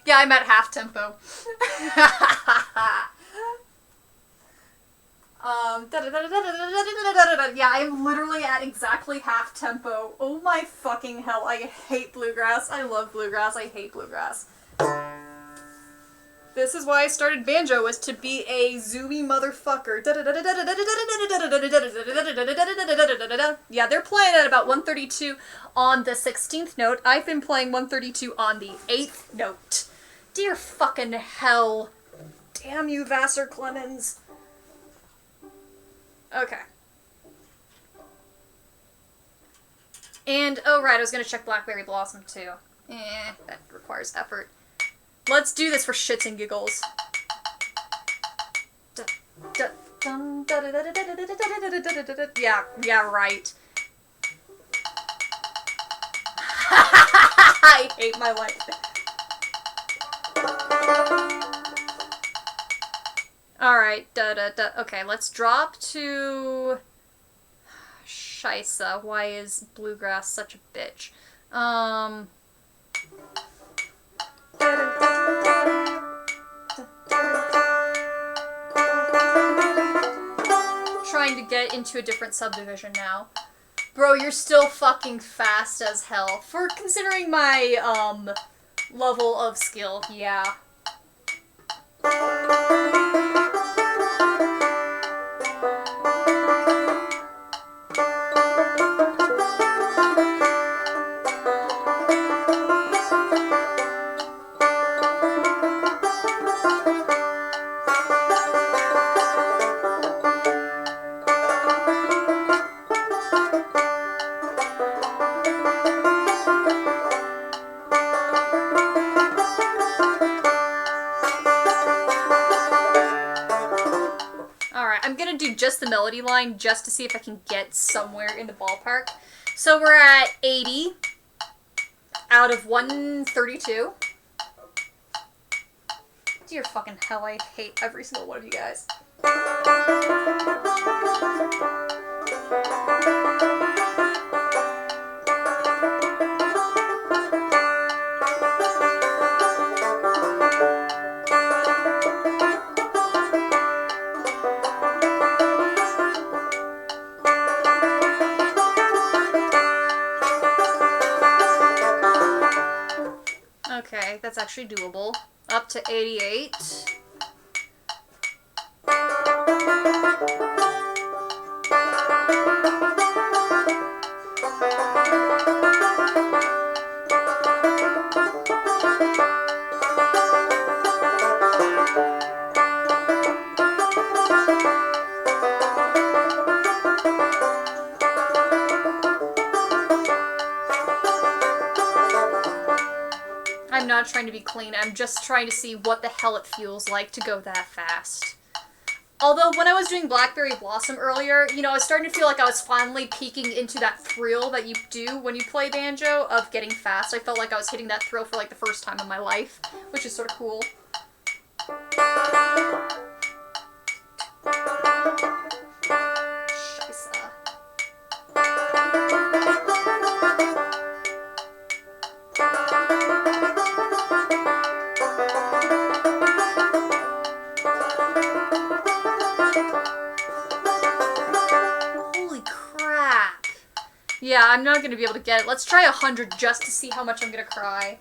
Yeah, I'm at half tempo. Yeah, I'm literally at exactly half tempo. Oh my fucking hell, I hate bluegrass. I love bluegrass, I hate bluegrass. This is why I started banjo, was to be a zoomy motherfucker. Yeah, they're playing at about 132 on the 16th note. I've been playing 132 on the 8th note. Dear fucking hell. Damn you, Vassar Clemens. Okay. And, oh right, I was gonna check Blackberry Blossom too. That requires effort. Let's do this for shits and giggles. Yeah, right. I hate my life. Alright, okay, let's drop to... Scheisse, why is bluegrass such a bitch? Trying to get into a different subdivision now. Bro, you're still fucking fast as hell. For considering my, level of skill, yeah. Just the melody line, just to see if I can get somewhere in the ballpark. So we're at 80 out of 132. Dear fucking hell, I hate every single one of you guys. Okay, that's actually doable. Up to 88. I'm not trying to be clean. I'm just trying to see what the hell it feels like to go that fast. Although, when I was doing Blackberry Blossom earlier, you know, I was starting to feel like I was finally peeking into that thrill that you do when you play banjo of getting fast. I felt like I was hitting that thrill for, like, the first time in my life, which is sort of cool. Scheisse. Holy crap. Yeah, I'm not gonna be able to get it. Let's try 100 just to see how much I'm gonna cry.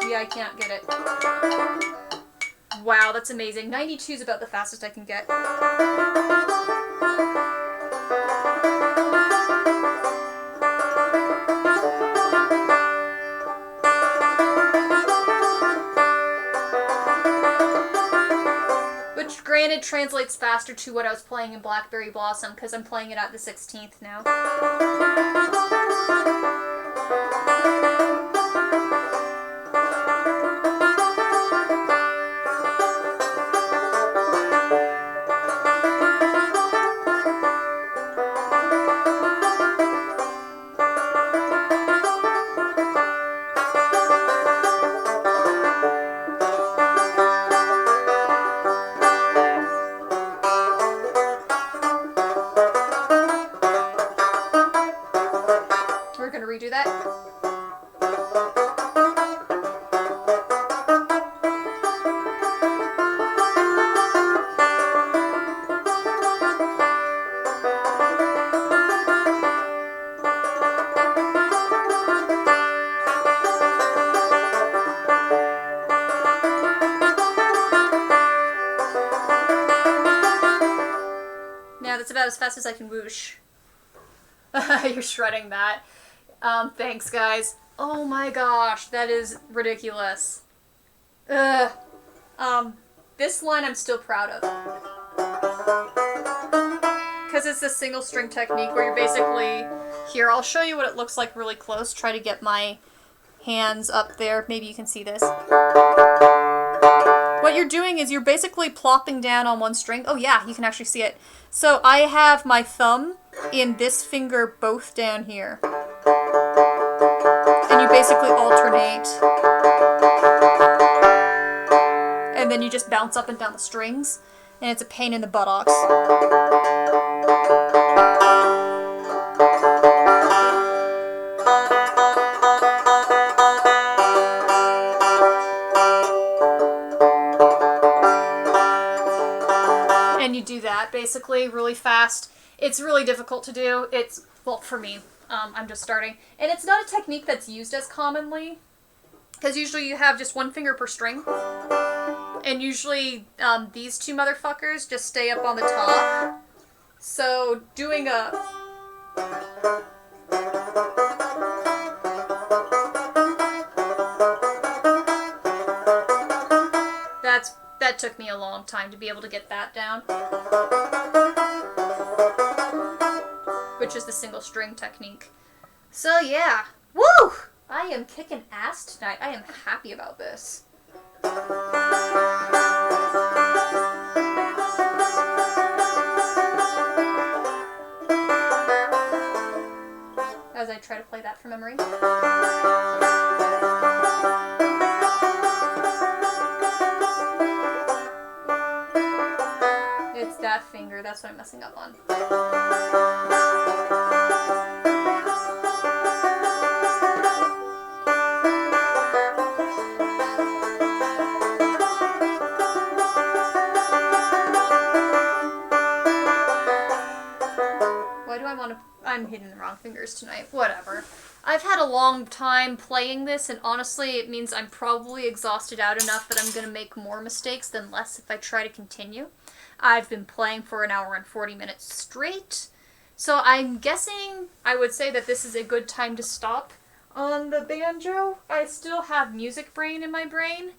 Yeah, I can't get it. Wow, that's amazing. 92 is about the fastest I can get. Which, granted, translates faster to what I was playing in Blackberry Blossom, because I'm playing it at the 16th now. We're gonna redo that. Now that's about as fast as I can whoosh. You're shredding that. Thanks, guys. Oh my gosh, that is ridiculous. Ugh. This line I'm still proud of. Because it's a single string technique where you're basically... Here, I'll show you what it looks like really close. Try to get my hands up there. Maybe you can see this. What you're doing is you're basically plopping down on one string. Oh yeah, you can actually see it. So I have my thumb in this finger both down here. And you basically alternate. And then you just bounce up and down the strings. And it's a pain in the buttocks. And you do that basically really fast. It's really difficult to do. It's, well, for me, I'm just starting. And it's not a technique that's used as commonly, because usually you have just one finger per string. And usually these two motherfuckers just stay up on the top. So doing a... That took me a long time to be able to get that down. Which is the single string technique. So yeah. Woo! I am kicking ass tonight. I am happy about this. As I try to play that from memory. It's that finger, that's what I'm messing up on. Why do I want to... I'm hitting the wrong fingers tonight. Whatever. I've had a long time playing this, and honestly, it means I'm probably exhausted out enough that I'm going to make more mistakes than less if I try to continue. I've been playing for an hour and 40 minutes straight, so I'm guessing I would say that this is a good time to stop on the banjo. I still have music brain in my brain,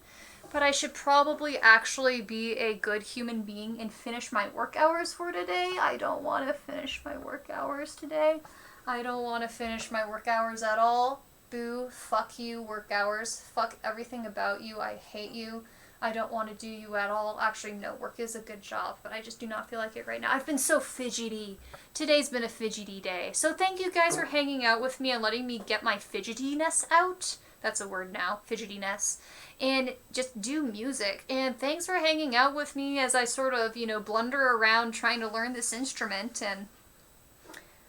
But I should probably actually be a good human being and finish my work hours for today. I don't want to finish my work hours today. I don't want to finish my work hours at all. Boo. Fuck you, work hours. Fuck everything about you. I hate you. I don't want to do you at all. Actually, no, work is a good job, but I just do not feel like it right now. I've been so fidgety. Today's been a fidgety day. So thank you guys for hanging out with me and letting me get my fidgetiness out. That's a word now, fidgetiness. And just do music. And thanks for hanging out with me as I sort of, blunder around trying to learn this instrument. And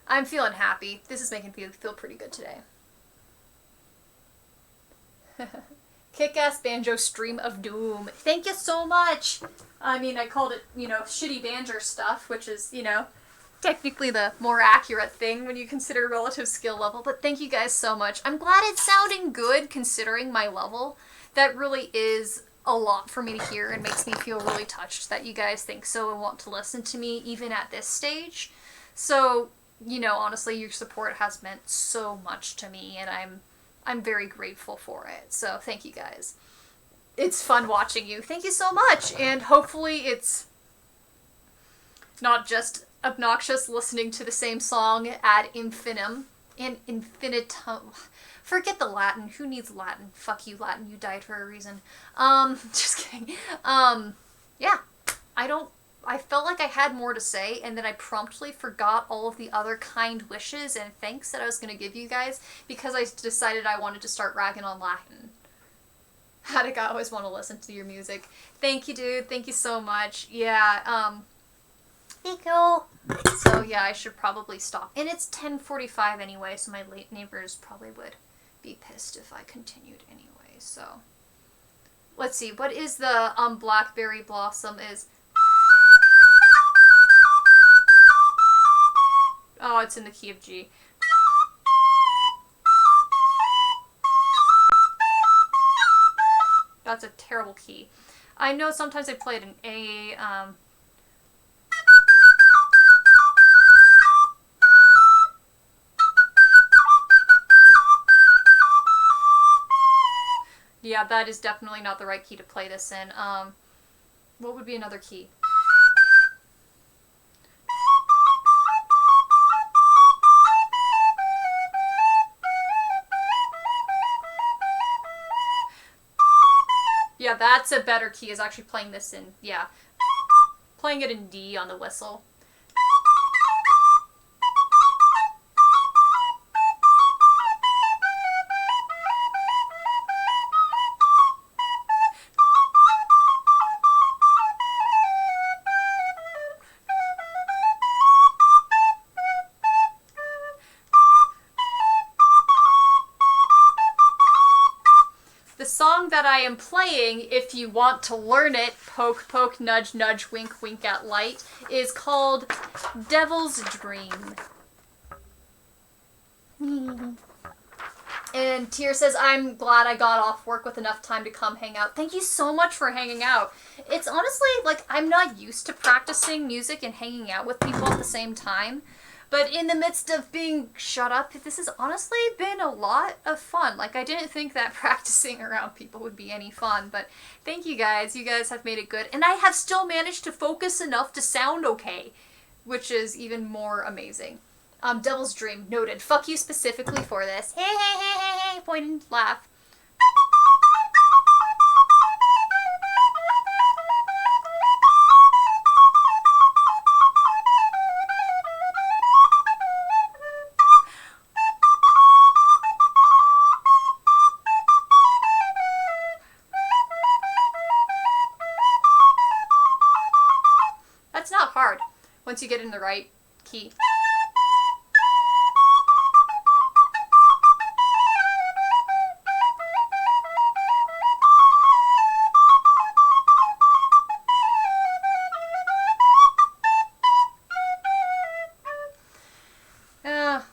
I'm feeling happy. This is making me feel pretty good today. Kick-ass banjo stream of doom. Thank you so much. I mean, I called it, shitty BANJER stuff, which is, technically the more accurate thing when you consider relative skill level, but thank you guys so much. I'm glad it's sounding good considering my level. That really is a lot for me to hear and makes me feel really touched that you guys think so and want to listen to me even at this stage. So, honestly, your support has meant so much to me and I'm very grateful for it. So thank you guys. It's fun watching you. Thank you so much. And hopefully it's not just obnoxious listening to the same song ad infinitum and infinitum. Forget the Latin. Who needs Latin? Fuck you, Latin. You died for a reason. Just kidding. Yeah. I felt like I had more to say, and then I promptly forgot all of the other kind wishes and thanks that I was going to give you guys because I decided I wanted to start ragging on Latin. Haddock, I always want to listen to your music. Thank you, dude. Thank you so much. Yeah, thank you. So, yeah, I should probably stop. And it's 10:45 anyway, so my late neighbors probably would be pissed if I continued anyway, so. Let's see, what is the Blackberry Blossom is... Oh, it's in the key of G. That's a terrible key. I know sometimes I play it in A, yeah, that is definitely not the right key to play this in. What would be another key? Yeah, that's a better key, is actually playing this in, yeah. Playing it in D on the whistle. That I am playing, if you want to learn it, poke, poke, nudge, nudge, wink, wink at light, is called Devil's Dream. And Tier says, I'm glad I got off work with enough time to come hang out. Thank you so much for hanging out. It's honestly, I'm not used to practicing music and hanging out with people at the same time. But in the midst of being shut up, this has honestly been a lot of fun. I didn't think that practicing around people would be any fun, but thank you guys. You guys have made it good. And I have still managed to focus enough to sound okay, which is even more amazing. Devil's Dream, noted. Fuck you specifically for this. Hey, hey, hey, hey, hey, point and laugh. Once you get in the right key.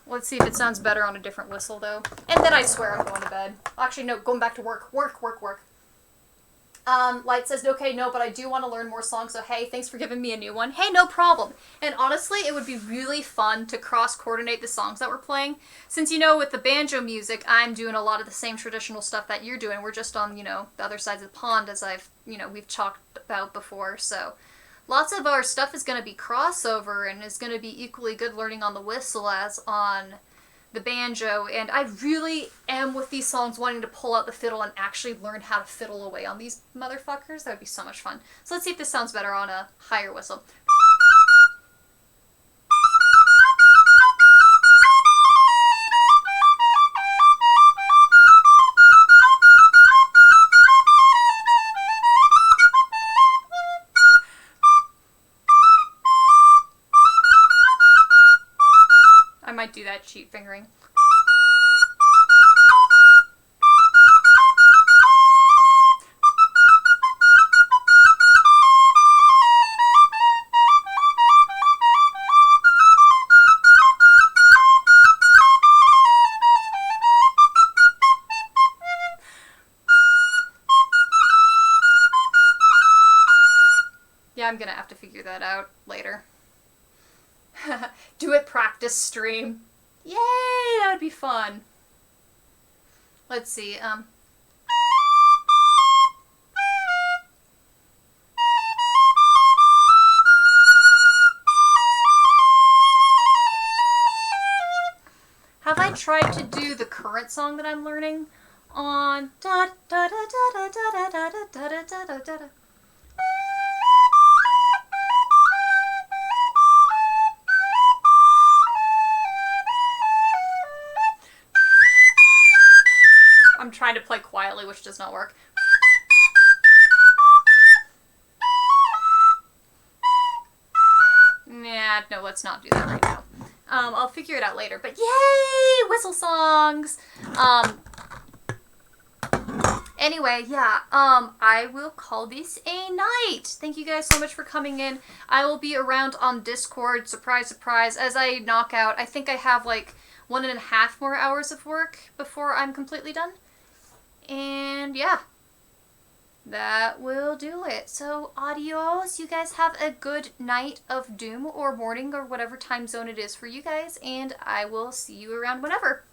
Let's see if it sounds better on a different whistle, though. And then I swear I'm going to bed. Actually, no, going back to work. Work, work, work. Light says, okay, no, but I do want to learn more songs, so hey, thanks for giving me a new one. Hey, no problem. And honestly, it would be really fun to cross-coordinate the songs that we're playing. Since, you know, with the banjo music, I'm doing a lot of the same traditional stuff that you're doing. We're just on, you know, the other sides of the pond, as we've talked about before, so lots of our stuff is going to be crossover and is going to be equally good learning on the whistle as on the banjo, and I really am with these songs wanting to pull out the fiddle and actually learn how to fiddle away on these motherfuckers. That would be so much fun. So let's see if this sounds better on a higher whistle. I might do that cheap fingering. Yeah, I'm gonna have to figure that out later. Do it practice stream. Yay, that would be fun. Let's see, have I tried to do the current song that I'm learning on da da da da da da da da da da da da da. I'm trying to play quietly, which does not work. Nah, no, let's not do that right now. I'll figure it out later. But yay! Whistle songs! Anyway, yeah, I will call this a night. Thank you guys so much for coming in. I will be around on Discord, surprise, surprise, as I knock out. I think I have like 1.5 more hours of work before I'm completely done. And yeah, that will do it. So adios. You guys have a good night of doom or morning or whatever time zone it is for you guys. And I will see you around whenever.